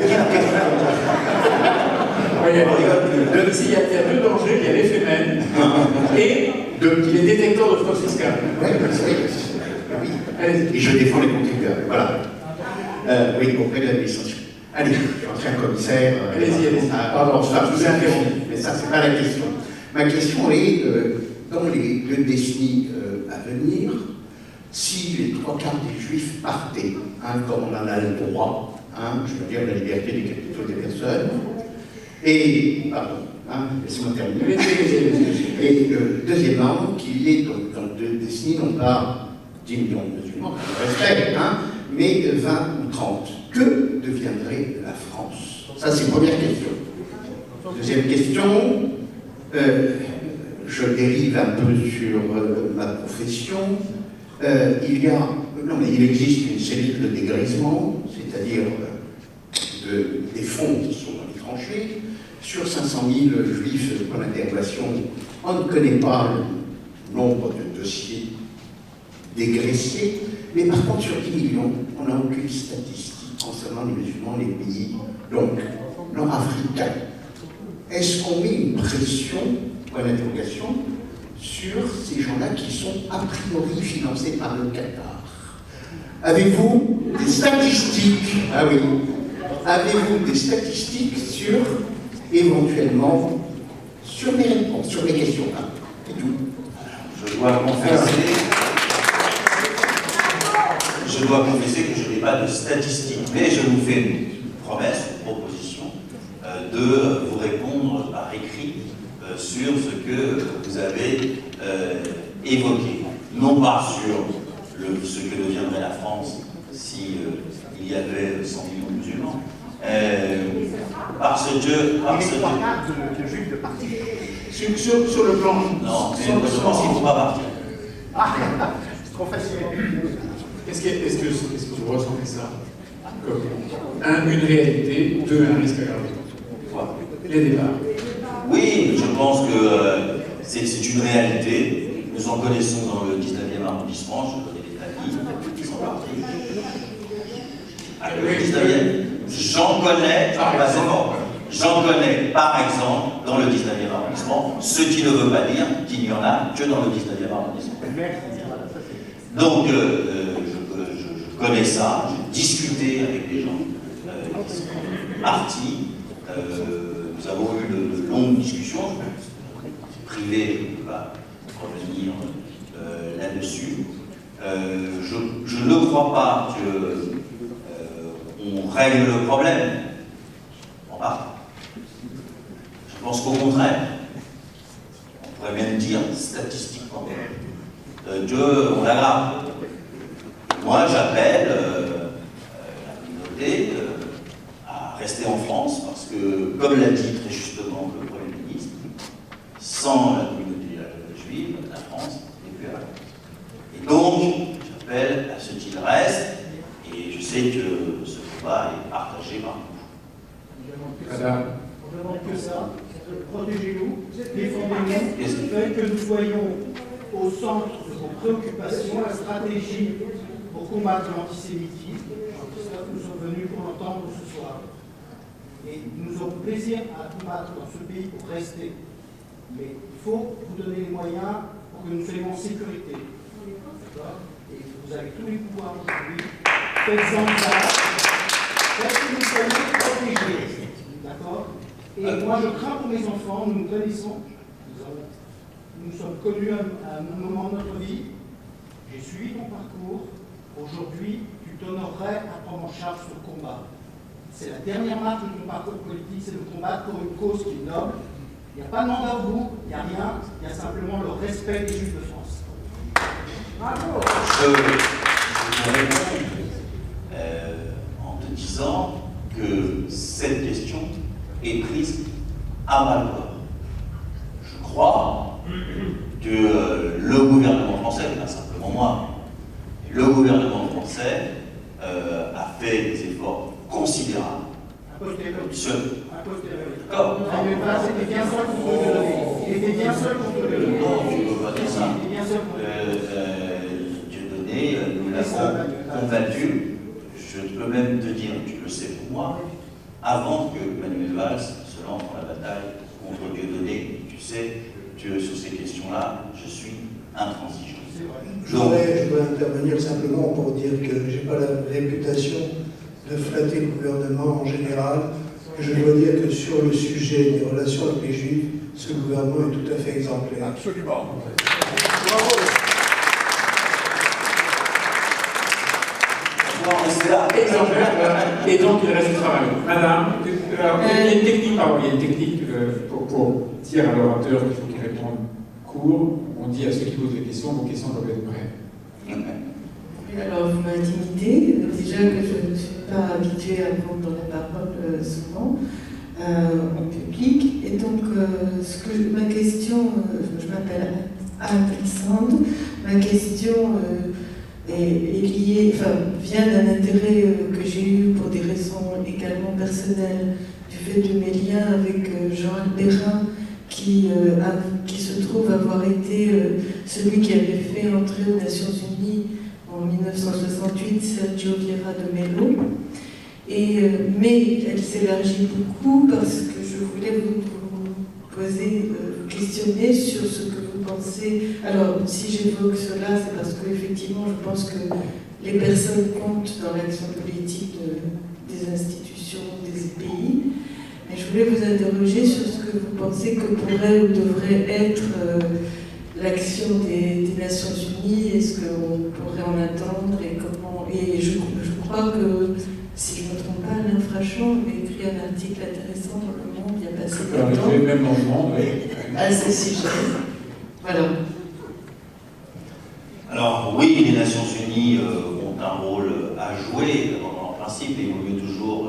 Il y a deux dangers, il y a l'effet même et les détecteurs de fraude fiscale. Oui. Et je défends les contribuables. Voilà. Oui, auprès de l'administration. Allez, ancien commissaire. Allez-y. Pardon, je vous ai interrompu, mais ça, c'est pas la question. Ma question est, dans les 2 décennies à venir, si les 3 quarts des Juifs partaient, comme on en a le droit, je veux dire la liberté des capitaux des personnes, et, pardon, laissez-moi terminer, et deuxièmement, qu'il y ait donc, dans 2 décennies, non pas 10 millions de musulmans, je respecte, mais 20 ou 30. Que deviendrait la France? Ça, c'est la première question. Deuxième question, je dérive un peu sur ma profession. Il existe une cellule de dégrisement, c'est-à-dire des fonds qui sont dans les tranchées. Sur 500 000 juifs en interrogation, on ne connaît pas le nombre de dossiers dégraissés, mais par contre, sur 10 millions, on n'a aucune statistique concernant les musulmans, les pays, donc, nord-africains. Est-ce qu'on met une pression, point d'interrogation, sur ces gens-là qui sont a priori financés par le Qatar? Avez-vous des statistiques? Ah oui. Avez-vous des statistiques sur, éventuellement, sur mes réponses, sur mes questions? Et tout. Je dois confesser que je n'ai pas de statistiques, mais je vous fais une promesse, une proposition, de vous répondre par écrit sur ce que vous avez évoqué. Non pas sur ce que deviendrait la France si il y avait 100 millions de musulmans, parce que... de juifs de parti. Sur le plan... Non, mais je pense qu'il ne faut pas partir. C'est trop facile. Est-ce que vous ressentez ça comme une réalité, un risque aggravé? Les débats. Oui, je pense que c'est une réalité. Nous en connaissons dans le 19e arrondissement, je connais les familles qui sont partis. Le 19e, j'en connais, par exemple, dans le 19e arrondissement, ce qui ne veut pas dire qu'il n'y en a que dans le 19e arrondissement. Donc, je connais ça, j'ai discuté avec des gens qui sont partis, nous avons eu de longues discussions, privées, je ne peux pas revenir là-dessus. Je ne crois pas qu'on règle le problème en partant. Je pense qu'au contraire, on pourrait même dire statistiquement, qu'on l'aggrave. Moi, j'appelle la communauté à rester en France parce que, comme l'a dit très justement le Premier ministre, sans la communauté juive, la France n'est plus à la France. Et donc, j'appelle à ce qu'il reste, et je sais que ce combat est partagé par nous. Madame. On ne demande que ça, protégez-nous, défendez-nous, faites que nous soyons au centre de vos préoccupations, la stratégie pour combattre l'antisémitisme. C'est ça que nous sommes venus pour l'entendre ce soir. Et nous aurons plaisir à combattre dans ce pays pour rester. Mais il faut vous donner les moyens pour que nous soyons en sécurité. D'accord? Et vous avez tous les pouvoirs aujourd'hui. Faites-en ça. Faites que nous soyons protégés. D'accord? Et moi, je crains pour mes enfants, nous nous connaissons, nous sommes connus à un moment de notre vie. J'ai suivi ton parcours. Aujourd'hui, tu t'honorerais à prendre en charge ce combat. C'est la dernière marche de ton parcours politique, c'est de combattre pour une cause qui est noble. Il n'y a pas de mandat au bout, il n'y a rien, il y a simplement le respect des Juifs de France. Bravo. Je réponds en te disant que cette question est prise à bras-le-corps. Je crois que le gouvernement français, pas simplement moi, le gouvernement français a fait des efforts considérables. D'accord. C'était bien seul contre le lever. Il était bien seul contre le lever. Non, je ne peux pas dire ça. Dieudonné, nous l'avons combattu. Je peux même te dire, tu le sais pour moi, avant que Manuel Valls se lance dans la bataille contre Dieudonné, tu sais que sur ces questions-là, je suis intransigeant. Je voudrais intervenir simplement pour dire que je n'ai pas la réputation de flatter le gouvernement en général. Je dois dire que sur le sujet des relations avec les Juifs, ce gouvernement est tout à fait exemplaire. Absolument. Bravo. Et donc il reste du travail. Madame, il y a une technique, pardon, il y a une technique pour dire à l'orateur qu'il faut qu'il réponde court. On dit à ceux qui posent des questions, vos questions doivent être brèves. Alors vous m'intimidez, déjà que je ne suis pas habituée à prendre la parole souvent en public. Et donc ma question, je m'appelle Alexandre, ma question est liée, vient d'un intérêt que j'ai eu pour des raisons également personnelles, du fait de mes liens avec Jean Albérin, qui se trouve avoir été celui qui avait fait entrer aux Nations Unies en 1968 Sergio Vieira de Mello. Mais elle s'élargit beaucoup parce que je voulais vous questionner sur ce que vous pensez. Alors, si j'évoque cela, c'est parce qu'effectivement, je pense que les personnes comptent dans l'action politique des institutions, des pays. Mais je voulais vous interroger sur ce que vous pensez que pourrait ou devrait être l'action des Nations Unies. Est-ce qu'on pourrait en attendre et comment? Et je crois que, si je ne me trompe pas, Alain Frachon avait écrit un article intéressant dans Le Monde il n'y a pas si longtemps. Même dans Le Monde, oui. À ce sujet. Voilà. Alors oui, les Nations Unies ont un rôle à jouer. En principe, il vaut mieux toujours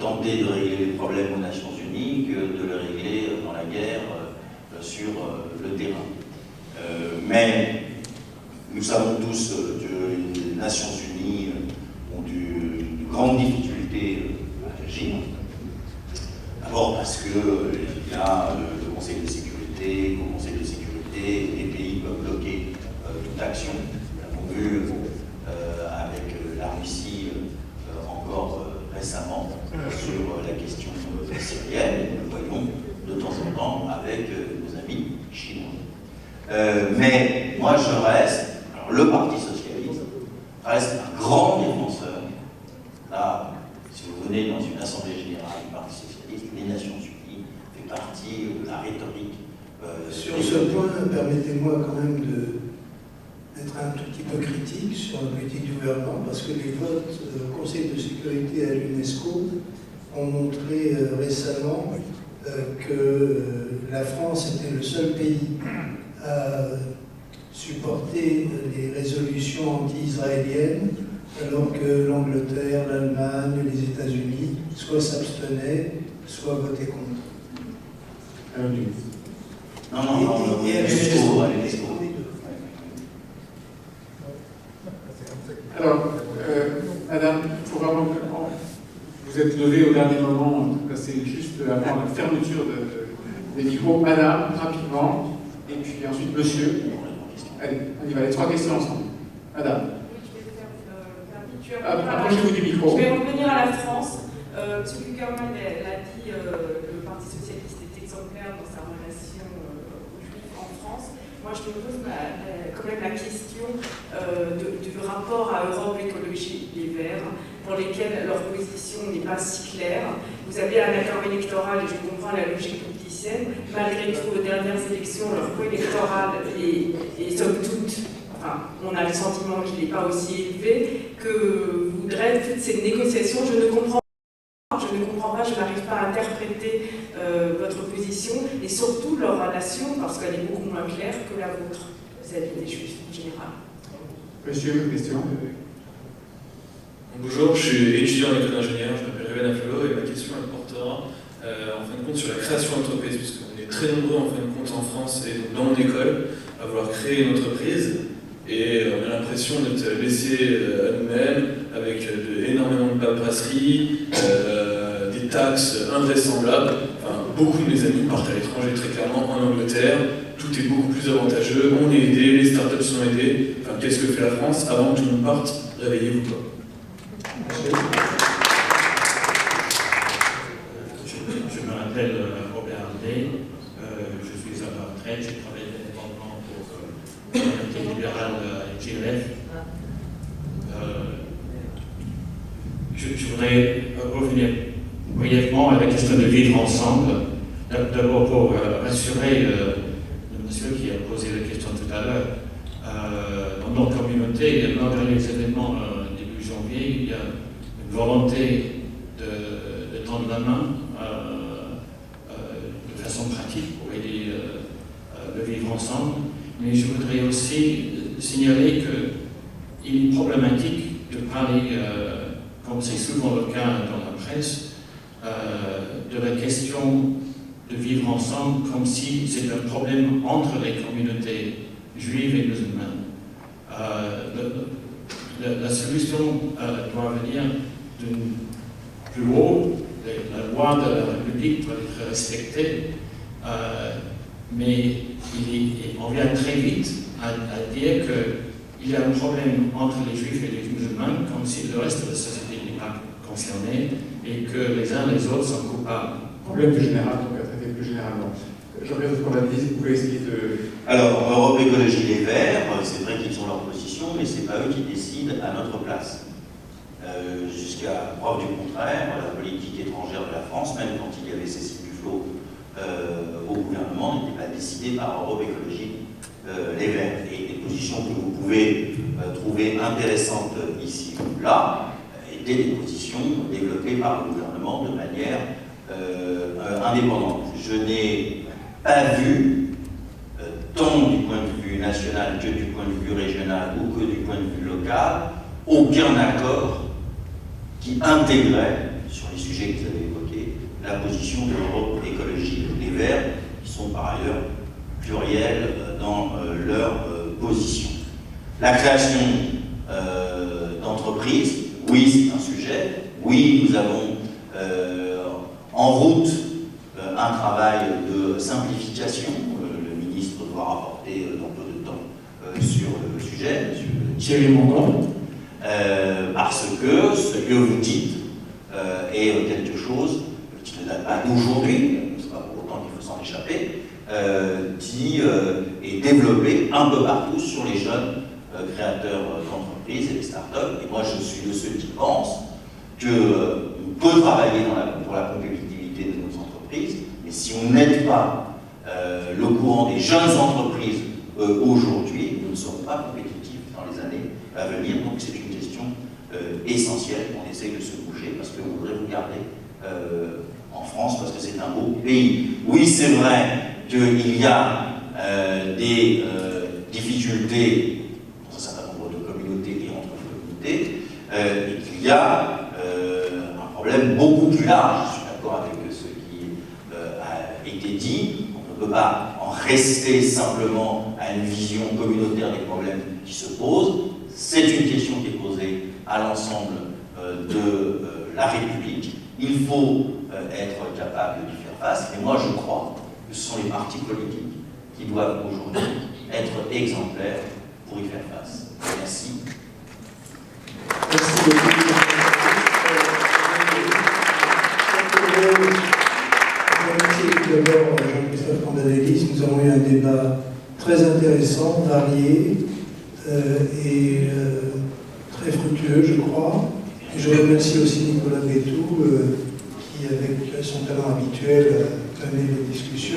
tenter de régler les problèmes aux Nations Unies que de les régler dans la guerre sur le terrain. Mais nous savons tous que les Nations Unies ont de grandes difficultés à agir. D'abord parce qu'il y a le Conseil de sécurité, qu'au Conseil de sécurité, les pays peuvent bloquer toute action. Nous l'avons vu avec la Russie encore récemment sur la question syrienne, et nous le voyons de temps en temps avec nos amis chinois. Mais moi je reste, alors le Parti Socialiste reste un grand défenseur. Là, si vous venez dans une assemblée générale du Parti Socialiste, les Nations Unies fait partie de la rhétorique. Sur ce point, permettez-moi quand même d'être un tout petit peu critique sur la politique du gouvernement, parce que les votes au Conseil de sécurité à l'UNESCO ont montré récemment que la France était le seul pays à supporter les résolutions anti-israéliennes, alors que l'Angleterre, l'Allemagne, les États-Unis soit s'abstenaient, soit votaient contre. Non, à l'UNESCO. Alors, madame, faut vraiment que vous êtes levée au dernier moment, c'est juste avant la fermeture des micros. Madame, rapidement, et puis ensuite monsieur. Allez, on y va, les trois questions ensemble. Madame. Approchez-vous du micro. Je vais revenir à la France. M. Kuckerman l'a dit, le Parti Socialiste est exemplaire dans sa relation aux Juifs en France. Moi, je me pose quand même la question du rapport à Europe Écologie Les Verts. pour lesquels leur position n'est pas si claire. Vous avez un accord électoral, et je comprends la logique politicienne, malgré tout, aux dernières élections, leur coût électoral est somme toute, enfin, on a le sentiment qu'il n'est pas aussi élevé, que voudrait toutes ces négociations. Je ne comprends pas, je n'arrive pas à interpréter votre position, et surtout leur relation, parce qu'elle est beaucoup moins claire que la vôtre vis-à-vis des Juifs en général. Monsieur, une question? Bonjour, je suis étudiant en école d'ingénieur, je m'appelle Ruben Afflelo et ma question elle portera en fin de compte sur la création d'entreprise, puisqu'on est très nombreux en fin de compte en France et donc dans mon école à vouloir créer une entreprise et on a l'impression d'être laissé à nous-mêmes avec énormément de paperasserie, des taxes invraisemblables. Enfin, beaucoup de mes amis partent à l'étranger très clairement, en Angleterre, tout est beaucoup plus avantageux, on est aidé, les startups sont aidées. Enfin, qu'est-ce que fait la France? Avant que tout le monde parte, réveillez-vous quoi. Je me rappelle Robert Ardé, je suis à la retraite, j'ai travaillé indépendamment pour la Parti libéral et GLF. Je voudrais revenir brièvement à la question de vivre ensemble. D'abord pour rassurer le monsieur qui a posé la question tout à l'heure. Dans notre communauté, malgré les événements début janvier, il y a une volonté de tendre la main de façon pratique pour aider le vivre ensemble. Mais je voudrais aussi signaler qu'il est problématique de parler, comme c'est souvent le cas dans la presse, de la question de vivre ensemble comme si c'est un problème entre les communautés juives et musulmanes. La solution doit venir plus haut. La loi de la République doit être respectée, mais on vient très vite à dire qu'il y a un problème entre les juifs et les musulmans, comme si le reste de la société n'est pas concerné et que les uns et les autres sont coupables. Problème plus général, donc à traiter plus généralement. Jean-Pierre Scordadis, vous pouvez essayer de... Alors, Europe Écologie Les Verts, c'est vrai qu'ils ont leur position, mais ce n'est pas eux qui décident à notre place. Jusqu'à preuve du contraire, la politique étrangère de la France, même quand il y avait Cécile Duflot au gouvernement, n'était pas décidée par Europe Écologie Les Verts. Et les positions que vous pouvez trouver intéressantes ici ou là étaient des positions développées par le gouvernement de manière indépendante. Je n'ai pas vu, tant du point de vue national que du point de vue régional ou que du point de vue local, aucun accord qui intégrait, sur les sujets que vous avez évoqués, la position de l'Europe Écologie Les Verts, qui sont par ailleurs pluriels dans leur position. La création d'entreprises, oui, c'est un sujet. Oui, nous avons en route un travail de simplification. Le ministre doit rapporter dans peu de temps sur le sujet, monsieur Thierry Mondon. Parce que ce que vous dites est quelque chose qui ne date pas d'aujourd'hui, ce n'est pas pour autant qu'il faut s'en échapper, qui est développé un peu partout sur les jeunes créateurs d'entreprises et des startups. Et moi, je suis de ceux qui pensent qu'on peut travailler pour la compétitivité de nos entreprises, mais si on n'aide pas le courant des jeunes entreprises aujourd'hui, nous ne serons pas compétitifs dans les années à venir. Donc c'est une question essentielle. On essaye de se bouger parce qu'on voudrait vous garder en France parce que c'est un beau pays. Oui, c'est vrai qu'il y a des difficultés dans un certain nombre de communautés et entre communautés, et qu'il y a un problème beaucoup plus large. Je suis d'accord avec ce qui a été dit. On ne peut pas en rester simplement à une vision communautaire des problèmes qui se posent. C'est une question qui est posée à l'ensemble de la République. Il faut être capable d'y faire face. Et moi, je crois que ce sont les partis politiques qui doivent aujourd'hui être exemplaires pour y faire face. Merci. Merci beaucoup. D'abord, Jean-Christophe Candadélis, nous avons eu un débat très intéressant, varié et très fructueux, je crois. Et je remercie aussi Nicolas Bétou, qui, avec son talent habituel, a mené les discussions.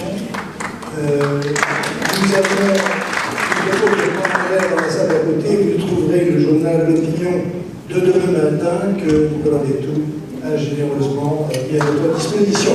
Nous avons dans la salle à côté, vous trouverez le journal L'Opinion de demain matin que Nicolas Bétou a généreusement mis à votre disposition.